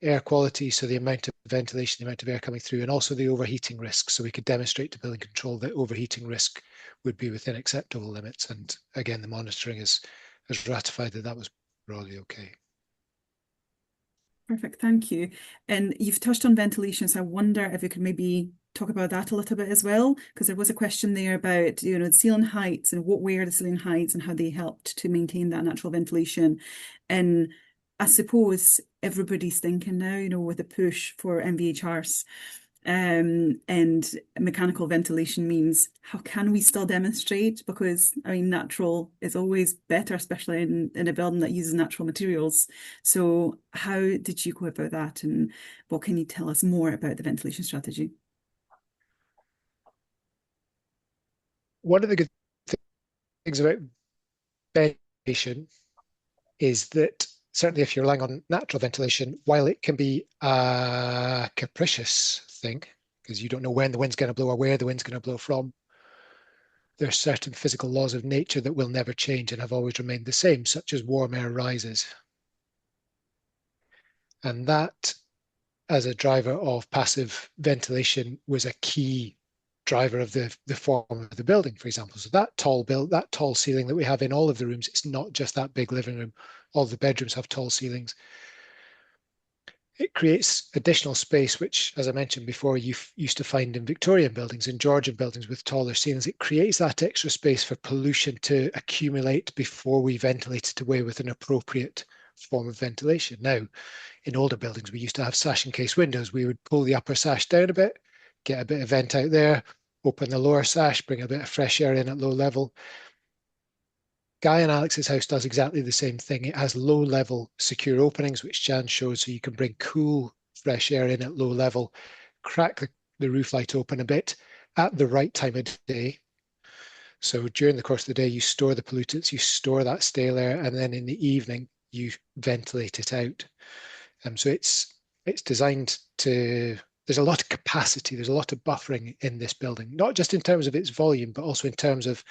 air quality, so the amount of ventilation, the amount of air coming through, and also the overheating risk. So we could demonstrate to building control that overheating risk would be within acceptable limits. And again, the monitoring has ratified that was broadly okay. Perfect, thank you. And you've touched on ventilation, so I wonder if you could maybe talk about that a little bit as well, because there was a question there about, the ceiling heights and what were the ceiling heights and how they helped to maintain that natural ventilation. And I suppose everybody's thinking now, with the push for MVHRs, and mechanical ventilation means how can we still demonstrate? Because natural is always better, especially in a building that uses natural materials. So how did you go about that, and what can you tell us more about the ventilation strategy? One of the good things about ventilation is that certainly if you're relying on natural ventilation, while it can be a capricious thing, because you don't know when the wind's going to blow or where the wind's going to blow from, there are certain physical laws of nature that will never change and have always remained the same, such as warm air rises. And that, as a driver of passive ventilation, was a key driver of the form of the building, for example. So that tall ceiling that we have in all of the rooms, it's not just that big living room. All the bedrooms have tall ceilings. It creates additional space, which, as I mentioned before, you used to find in Victorian buildings, in Georgian buildings with taller ceilings. It creates that extra space for pollution to accumulate before we ventilate it away with an appropriate form of ventilation. Now, in older buildings, we used to have sash and case windows. We would pull the upper sash down a bit, get a bit of vent out there, open the lower sash, bring a bit of fresh air in at low level. Guy and Alex's house does exactly the same thing. It has low-level secure openings, which Jan showed, so you can bring cool, fresh air in at low level, crack the roof light open a bit at the right time of day. So during the course of the day, you store the pollutants, you store that stale air, and then in the evening, you ventilate it out. So it's designed to, there's a lot of capacity, there's a lot of buffering in this building, not just in terms of its volume, but also in terms of,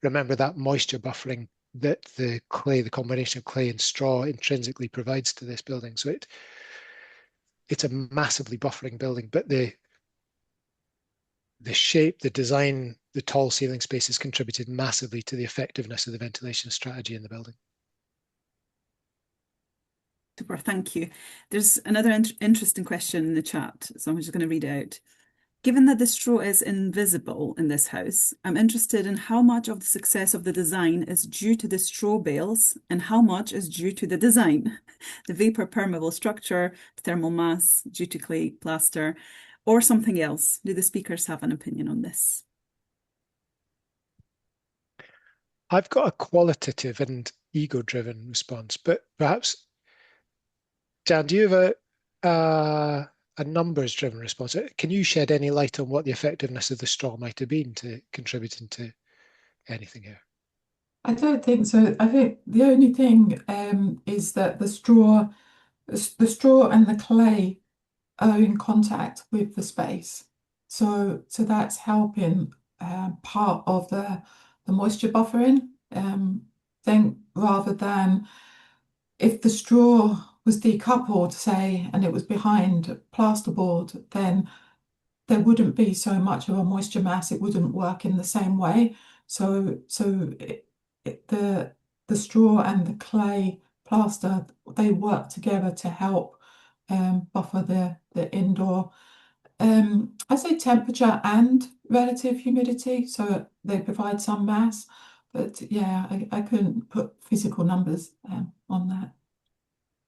remember that moisture buffering that the clay, the combination of clay and straw intrinsically provides to this building. So it's a massively buffering building, but the shape, the design, the tall ceiling spaces contributed massively to the effectiveness of the ventilation strategy in the building. Super, thank you. There's another interesting question in the chat, so I'm just going to read it out. Given that the straw is invisible in this house, I'm interested in how much of the success of the design is due to the straw bales and how much is due to the design, the vapor permeable structure, thermal mass due to clay plaster, or something else. Do the speakers have an opinion on this? I've got a qualitative and ego-driven response, but perhaps, Jan, do you have a numbers-driven response? Can you shed any light on what the effectiveness of the straw might have been to contributing to anything here? I don't think so. I think the only thing is that the straw and the clay are in contact with the space, so that's helping part of the moisture buffering. Then rather than if the straw was decoupled, say, and it was behind plasterboard, then there wouldn't be so much of a moisture mass. It wouldn't work in the same way. So the straw and the clay plaster, they work together to help buffer the indoor. I say temperature and relative humidity, so they provide some mass. But yeah, I couldn't put physical numbers on that.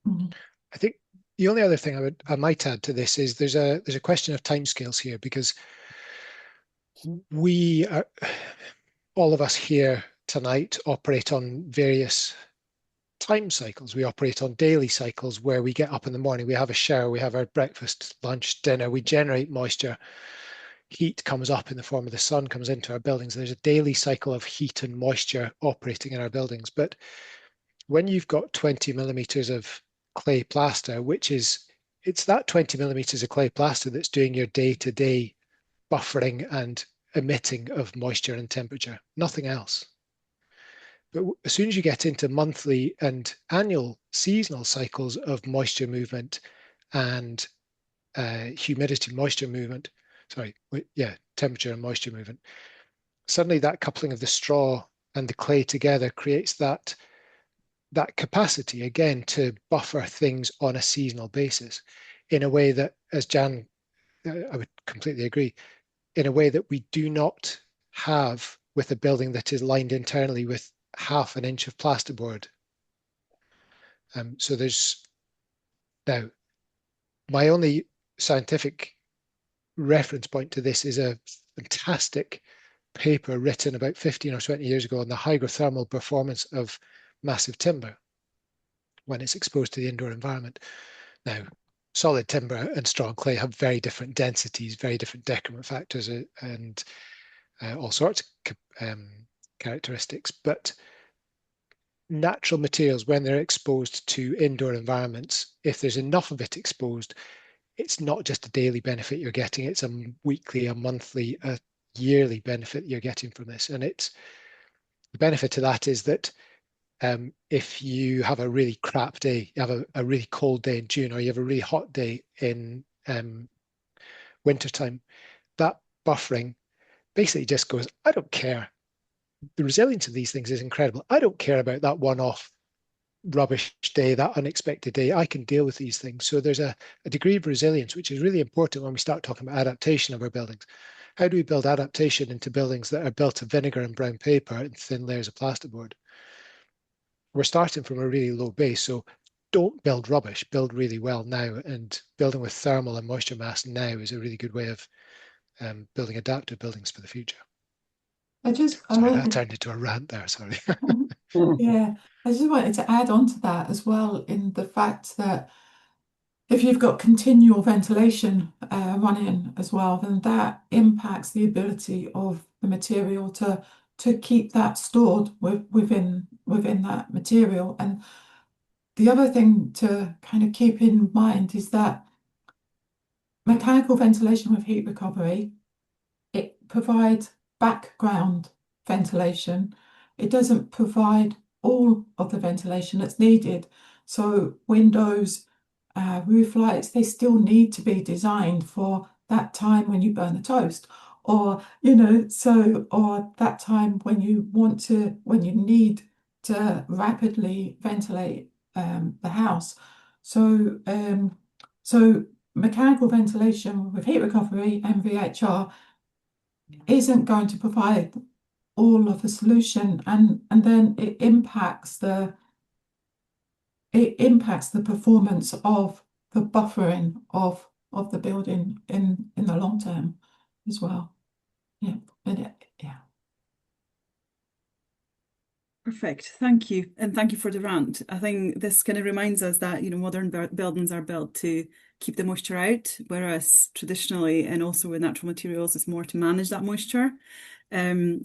Mm. I think the only other thing I might add to this is there's a question of timescales here, because we are, all of us here tonight operate on various time cycles. We operate on daily cycles where we get up in the morning, we have a shower, we have our breakfast, lunch, dinner, we generate moisture. Heat comes up in the form of the sun, comes into our buildings. There's a daily cycle of heat and moisture operating in our buildings. But when you've got 20 millimeters of clay plaster, it's that 20 millimeters of clay plaster that's doing your day-to-day buffering and emitting of moisture and temperature, nothing else. But as soon as you get into monthly and annual seasonal cycles of moisture movement and humidity, moisture movement, temperature and moisture movement, suddenly that coupling of the straw and the clay together creates that capacity again to buffer things on a seasonal basis in a way that, as Jan, I would completely agree, in a way that we do not have with a building that is lined internally with half an inch of plasterboard. So there's now my only scientific reference point to this is a fantastic paper written about 15 or 20 years ago on the hygrothermal performance of massive timber when it's exposed to the indoor environment. Now, solid timber and strong clay have very different densities, very different decrement factors, and all sorts of characteristics. But natural materials, when they're exposed to indoor environments, if there's enough of it exposed, it's not just a daily benefit you're getting, it's a weekly, a monthly, a yearly benefit you're getting from this. And it's the benefit to that is that if you have a really crap day, you have a really cold day in June, or you have a really hot day in wintertime, that buffering basically just goes, I don't care. The resilience of these things is incredible. I don't care about that one-off rubbish day, that unexpected day. I can deal with these things. So there's a degree of resilience, which is really important when we start talking about adaptation of our buildings. How do we build adaptation into buildings that are built of vinegar and brown paper and thin layers of plasterboard? We're starting from a really low base, so don't build rubbish, build really well now, and building with thermal and moisture mass now is a really good way of building adaptive buildings for the future. Sorry, that turned into a rant there, sorry. Yeah, I just wanted to add on to that as well, in the fact that if you've got continual ventilation running as well, then that impacts the ability of the material to keep that stored within that material. And the other thing to kind of keep in mind is that mechanical ventilation with heat recovery, it provides background ventilation. It doesn't provide all of the ventilation that's needed. So windows, roof lights, they still need to be designed for that time when you burn the toast, or or that time when you need to rapidly ventilate the house. So mechanical ventilation with heat recovery, MVHR, isn't going to provide all of the solution, and then it impacts the performance of the buffering of the building in the long term as well. Yeah, yeah. Perfect. Thank you. And thank you for the rant. I think this kind of reminds us that, modern buildings are built to keep the moisture out, whereas traditionally and also with natural materials, it's more to manage that moisture. So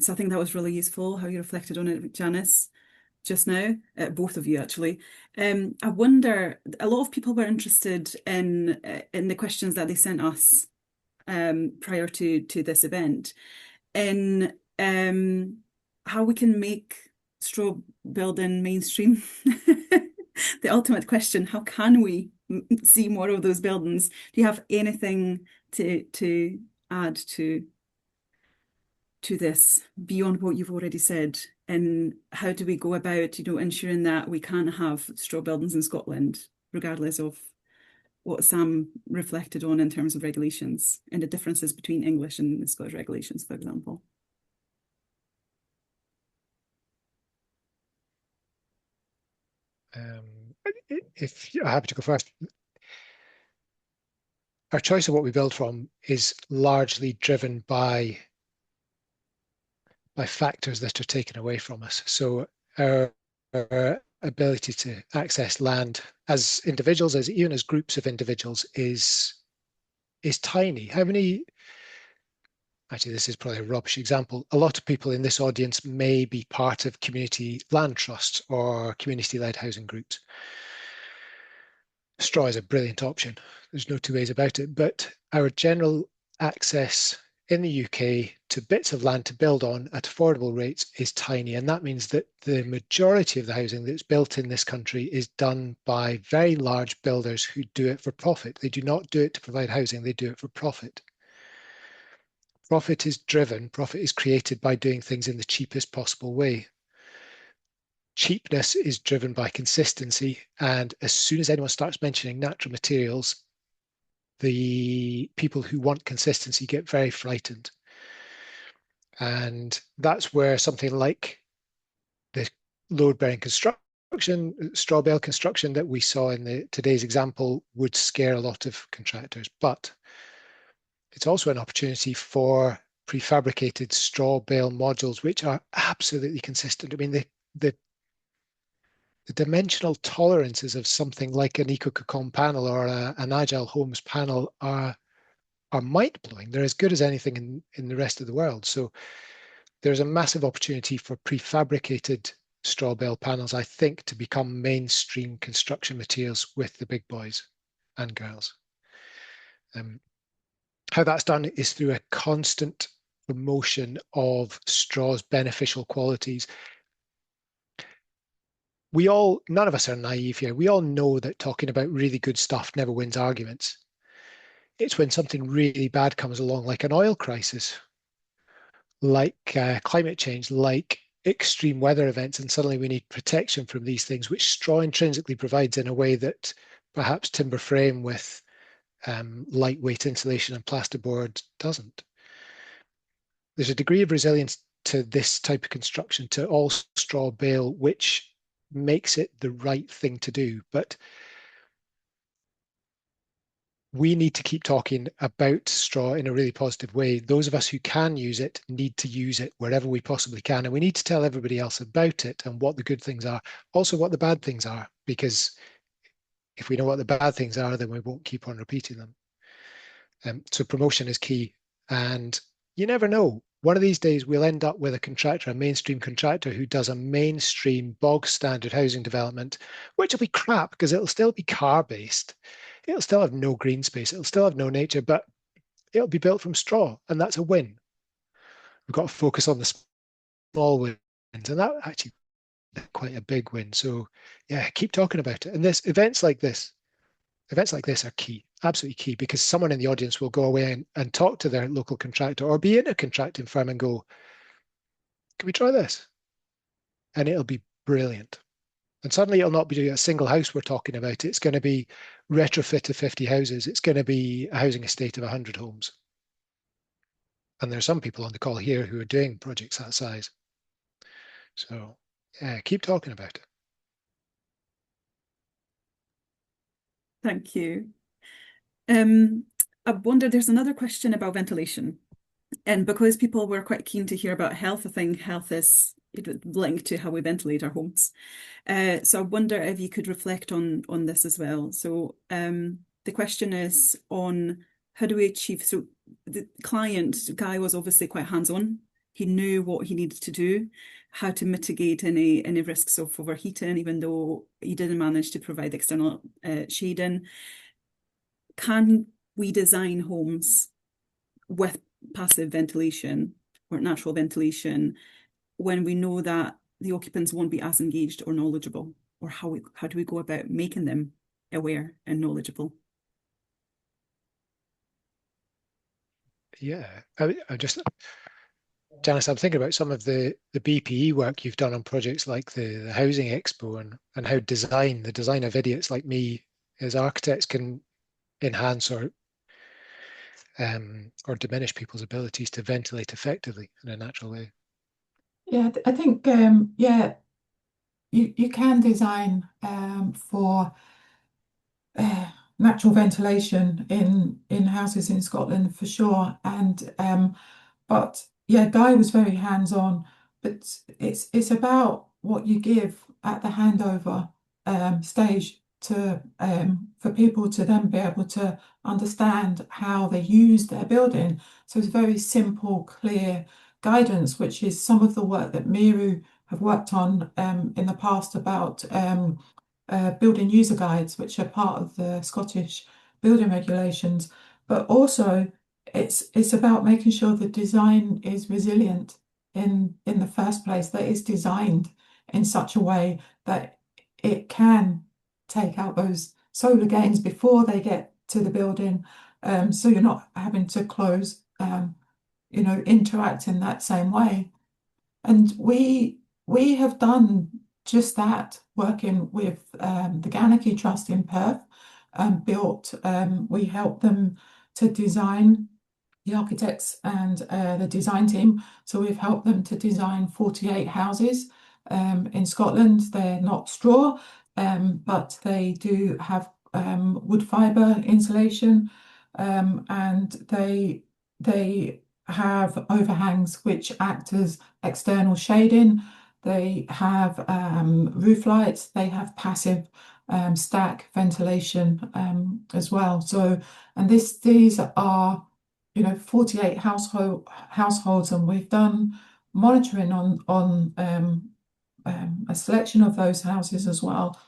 I think that was really useful how you reflected on it, Janice, just now, both of you actually. I wonder, a lot of people were interested in the questions that they sent us prior to this event, in how we can make straw building mainstream. The ultimate question: how can we see more of those buildings? Do you have anything to add to this beyond what you've already said? And how do we go about, ensuring that we can have straw buildings in Scotland, regardless of what Sam reflected on in terms of regulations and the differences between English and Scottish regulations, for example? If you're happy to go first. Our choice of what we build from is largely driven by factors that are taken away from us. So our ability to access land as individuals, even as groups of individuals, is tiny. How many? Actually, this is probably a rubbish example. A lot of people in this audience may be part of community land trusts or community-led housing groups. Straw is a brilliant option. There's no two ways about it. But our general access in the UK to bits of land to build on at affordable rates is tiny. And that means that the majority of the housing that's built in this country is done by very large builders who do it for profit. They do not do it to provide housing, they do it for profit. Profit is created by doing things in the cheapest possible way. Cheapness is driven by consistency. And as soon as anyone starts mentioning natural materials, the people who want consistency get very frightened. And that's where something like the load-bearing construction, straw bale construction that we saw in today's example would scare a lot of contractors. But it's also an opportunity for prefabricated straw bale modules, which are absolutely consistent. I mean, the dimensional tolerances of something like an EcoCocon panel or an Agile Homes panel are mind-blowing. They're as good as anything in the rest of the world. So there's a massive opportunity for prefabricated straw bale panels, I think, to become mainstream construction materials with the big boys and girls. How that's done is through a constant promotion of straw's beneficial qualities. None of us are naive here. We all know that talking about really good stuff never wins arguments. It's when something really bad comes along, like an oil crisis, like climate change, like extreme weather events, and suddenly we need protection from these things, which straw intrinsically provides in a way that perhaps timber frame with lightweight insulation and plasterboard doesn't. There's a degree of resilience to this type of construction, to all straw bale, which makes it the right thing to do. But we need to keep talking about straw in a really positive way. Those of us who can use it need to use it wherever we possibly can. And we need to tell everybody else about it and what the good things are, also what the bad things are, because if we know what the bad things are, then we won't keep on repeating them. So promotion is key. And you never know. One of these days, we'll end up with a contractor, a mainstream contractor, who does a mainstream bog standard housing development, which will be crap because it'll still be car-based. It'll still have no green space. It'll still have no nature, but it'll be built from straw, and that's a win. We've got to focus on the small wins, and that actually is quite a big win. So yeah, keep talking about it. And events like this are key, absolutely key, because someone in the audience will go away and talk to their local contractor or be in a contracting firm and go, can we try this? And it'll be brilliant. And suddenly it'll not be a single house we're talking about. It's going to be retrofit of 50 houses. It's going to be a housing estate of 100 homes. And there are some people on the call here who are doing projects that size. So yeah, keep talking about it. Thank you. I wonder, there's another question about ventilation. And because people were quite keen to hear about health, I think health is linked to how we ventilate our homes. So I wonder if you could reflect on this as well. So the question is on how do we achieve, so the client, Guy, was obviously quite hands-on. He knew what he needed to do, how to mitigate any risks of overheating, even though he didn't manage to provide external shading. Can we design homes with passive ventilation or natural ventilation when we know that the occupants won't be as engaged or knowledgeable? Or how do we go about making them aware and knowledgeable? Yeah, Janice, I'm thinking about some of the BPE work you've done on projects like the Housing Expo and how the design of idiots like me as architects can enhance or diminish people's abilities to ventilate effectively in a natural way. Yeah, I think yeah, you can design for natural ventilation in houses in Scotland for sure. And but yeah, Guy was very hands-on, but it's about what you give at the handover stage to for people to then be able to understand how they use their building. So it's very simple, clear guidance, which is some of the work that MEARU have worked on in the past about building user guides, which are part of the Scottish building regulations. But also it's about making sure the design is resilient in the first place, that it's designed in such a way that it can take out those solar gains before they get to the building. So you're not having to close, interact in that same way. And we have done just that, working with the Ganachie Trust in Perth, we helped them to design, the architects and the design team. So we've helped them to design 48 houses in Scotland. They're not straw, but they do have wood fibre insulation, and they have overhangs which act as external shading. They have roof lights. They have passive stack ventilation as well. So, and these are 48 households, and we've done monitoring on a selection of those houses as well.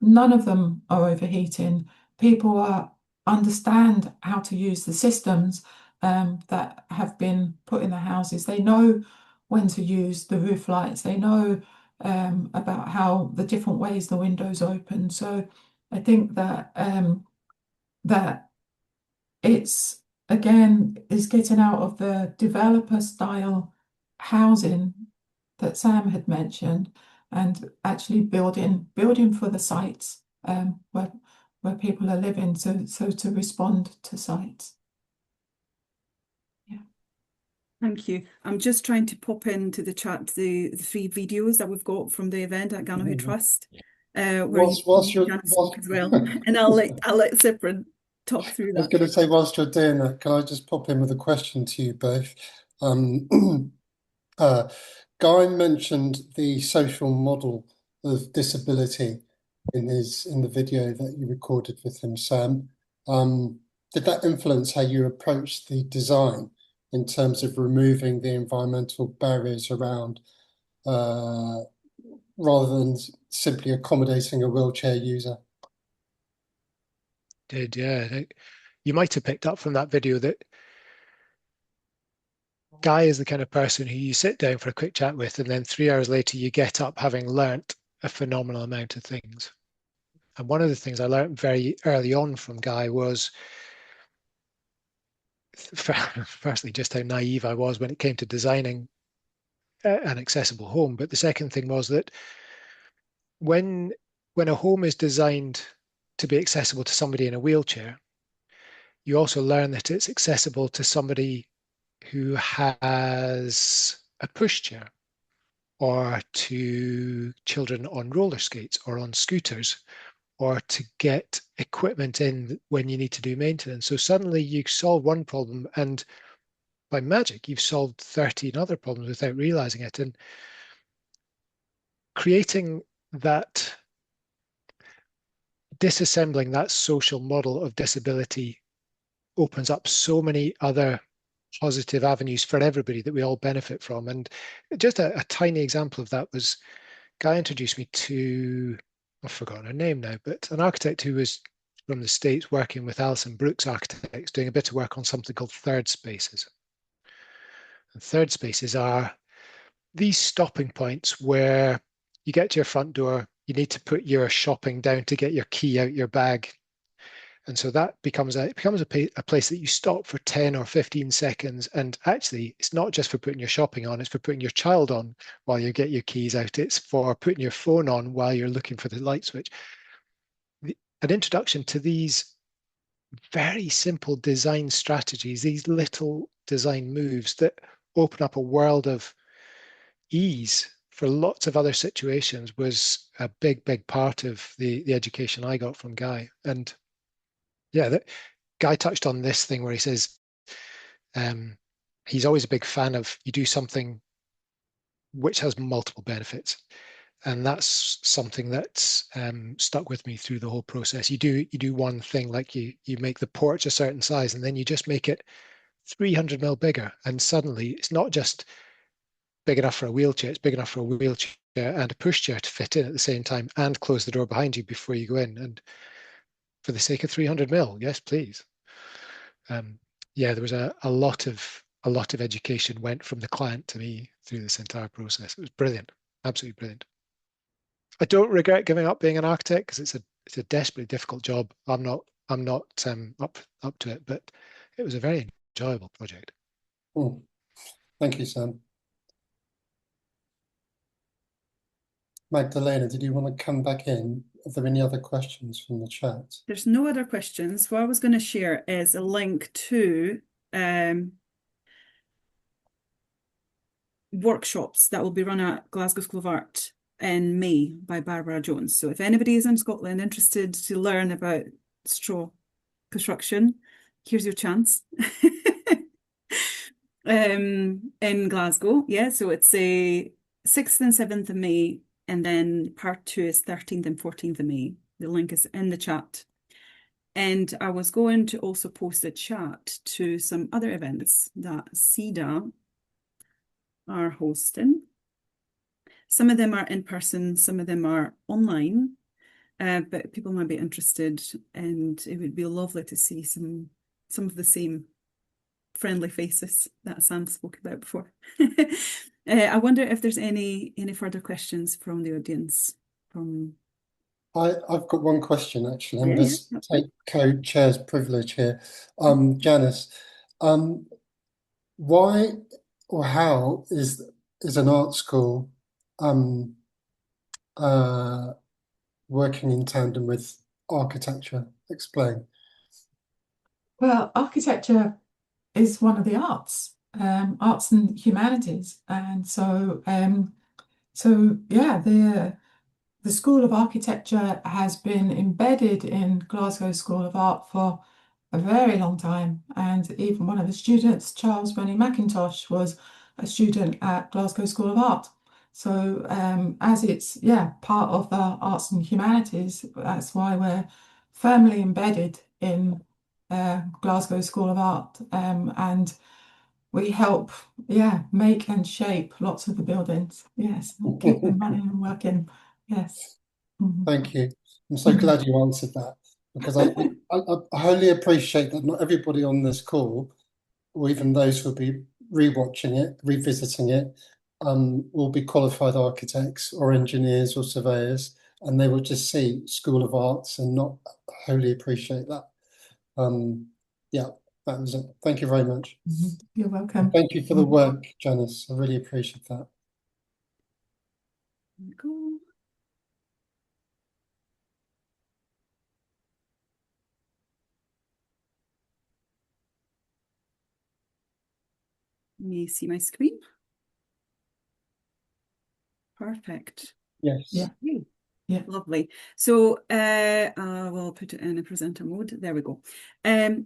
None of them are overheating. People understand how to use the systems that have been put in the houses. They know when to use the roof lights. They know about how the different ways the windows open. So I think that that it's again is getting out of the developer style housing that Sam had mentioned, and actually building for the sites where people are living, so to respond to sites. Yeah. Thank you. I'm just trying to pop into the chat the 3 videos that we've got from the event at Ganachie Trust, where Whilst you can speak as well. And I'll let Cyprian talk through I was that. going to say, whilst you're doing that, can I just pop in with a question to you both? Guy mentioned the social model of disability in the video that you recorded with him, Sam. Did that influence how you approach the design in terms of removing the environmental barriers around, rather than simply accommodating a wheelchair user? Did, yeah. You might have picked up from that video that Guy is the kind of person who you sit down for a quick chat with, and then 3 hours later you get up having learnt a phenomenal amount of things. And one of the things I learned very early on from Guy was, firstly, just how naive I was when it came to designing an accessible home. But the second thing was that when a home is designed to be accessible to somebody in a wheelchair, you also learn that it's accessible to somebody who has a pushchair, or to children on roller skates or on scooters, or to get equipment in when you need to do maintenance. So suddenly you solve one problem, and by magic, you've solved 13 other problems without realizing it. And creating that, disassembling that social model of disability opens up so many other positive avenues for everybody that we all benefit from. And just a tiny example of that was, Guy introduced me to, I've forgotten her name now, but an architect who was from the States working with Alison Brooks Architects, doing a bit of work on something called third spaces. And third spaces are these stopping points where you get to your front door, you need to put your shopping down to get your key out your bag. And so that becomes a place that you stop for 10 or 15 seconds. And actually, it's not just for putting your shopping on, it's for putting your child on while you get your keys out. It's for putting your phone on while you're looking for the light switch. An introduction to these very simple design strategies, these little design moves that open up a world of ease for lots of other situations, was a big, big part of the education I got from Guy. And yeah, that Guy touched on this thing where he says he's always a big fan of, you do something which has multiple benefits. And that's something that's stuck with me through the whole process. You do one thing, like you make the porch a certain size, and then you just make it 300 mil bigger. And suddenly it's not just big enough for a wheelchair, it's big enough for a wheelchair and a pushchair to fit in at the same time, and close the door behind you before you go in. And for the sake of 300 mil, yes, please. Yeah, there was a lot of education went from the client to me through this entire process. It was brilliant, absolutely brilliant. I don't regret giving up being an architect, because it's a desperately difficult job. I'm not up to it, but it was a very enjoyable project. Thank you, Sam. Magdalena, did you want to come back in? Are there any other questions from the chat? There's no other questions. What I was going to share is a link to workshops that will be run at Glasgow School of Art in May by Barbara Jones. So if anybody is in Scotland interested to learn about straw construction, here's your chance. In Glasgow, yeah, so it's a 6th and 7th of May, and then part 2 is 13th and 14th of May. The link is in the chat. And I was going to also post a chat to some other events that CEDA are hosting. Some of them are in person, some of them are online, but people might be interested, and it would be lovely to see some of the same friendly faces that Sam spoke about before. I wonder if there's any further questions from the audience. I've got one question, actually. I'm going to take co-chair's privilege here. Janice, why or how is an art school working in tandem with architecture? Explain. Well, architecture is one of the arts, arts and humanities, and so yeah, the School of Architecture has been embedded in Glasgow School of Art for a very long time, and even one of the students, Charles Rennie McIntosh, was a student at Glasgow School of Art. So as it's part of the arts and humanities, that's why we're firmly embedded in Glasgow School of Art, and we help make and shape lots of the buildings. Yes, and keep them running and working. Yes. Thank you. I'm so glad you answered that, because I wholly appreciate that not everybody on this call, or even those who'll be rewatching it, revisiting it, will be qualified architects or engineers or surveyors, and they will just see School of Arts and not wholly appreciate that. Yeah, that was it. Thank you very much. You're welcome. Thank you for the work, Janice. I really appreciate that. Cool. Can you see my screen? Perfect. Yes. Yeah. Yeah. Lovely. So we'll put it in a presenter mode. There we go.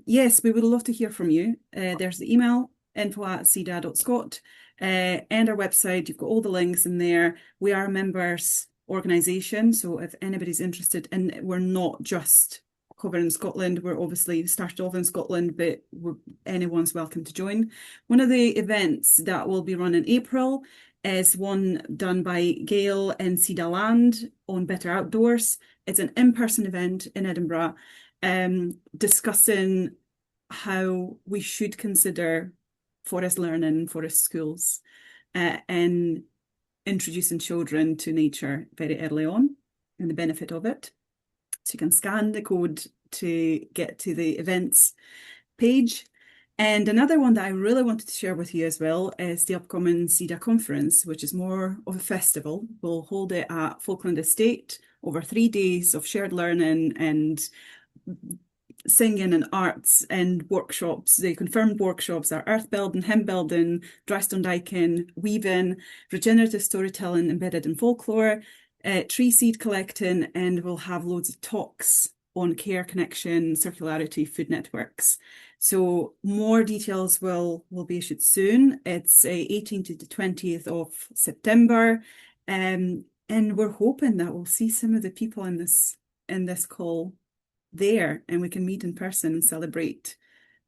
Yes, we would love to hear from you. There's the email, info@ceda.scot, and our website. You've got all the links in there. We are a members organisation, so if anybody's interested, and we're not just covering Scotland, we're obviously started off in Scotland, but anyone's welcome to join. One of the events that will be run in April is one done by Gail in Ceda Land on Better Outdoors. It's an in-person event in Edinburgh, discussing how we should consider forest learning, forest schools, and introducing children to nature very early on and the benefit of it. So you can scan the code to get to the events page. And another one that I really wanted to share with you as well is the upcoming Ceda conference, which is more of a festival. We'll hold it at Falkland Estate over 3 days of shared learning and singing and arts and workshops. The confirmed workshops are earth building, hymn building, dry stone diking, weaving, regenerative storytelling embedded in folklore, tree seed collecting, and we'll have loads of talks on care, connection, circularity, food networks. So more details will be issued soon. It's 18th to the 20th of September. And we're hoping that we'll see some of the people in this call there, and we can meet in person and celebrate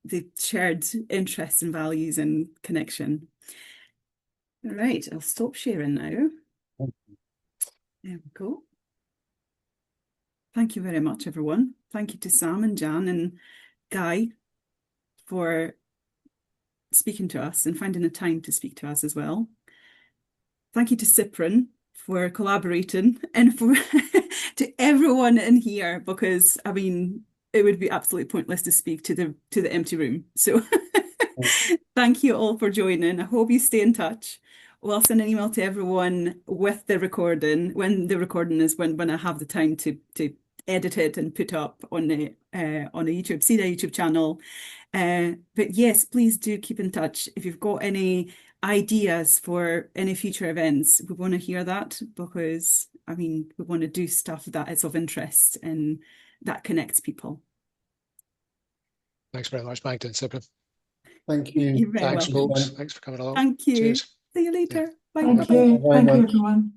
the shared interests and values and connection. All right, I'll stop sharing now. There we go. Thank you very much, everyone. Thank you to Sam and Jan and Guy for speaking to us and finding the time to speak to us as well. Thank you to Cyprian for collaborating, and for to everyone in here, because I mean it would be absolutely pointless to speak to the empty room. So thank you all for joining. I hope you stay in touch. We'll send an email to everyone with the recording when the recording is when I have the time to edit it and put up on the YouTube, see the YouTube channel. But yes, please do keep in touch. If you've got any ideas for any future events, we want to hear that, because I mean we want to do stuff that is of interest and that connects people. Thanks very much, Magda and Cyprian. Thank you. You're very Thanks, welcome. folks. Thanks for coming along. Thank you. Cheers. See you later. Yeah. Bye. Thank Bye. you. Thank you, much. everyone.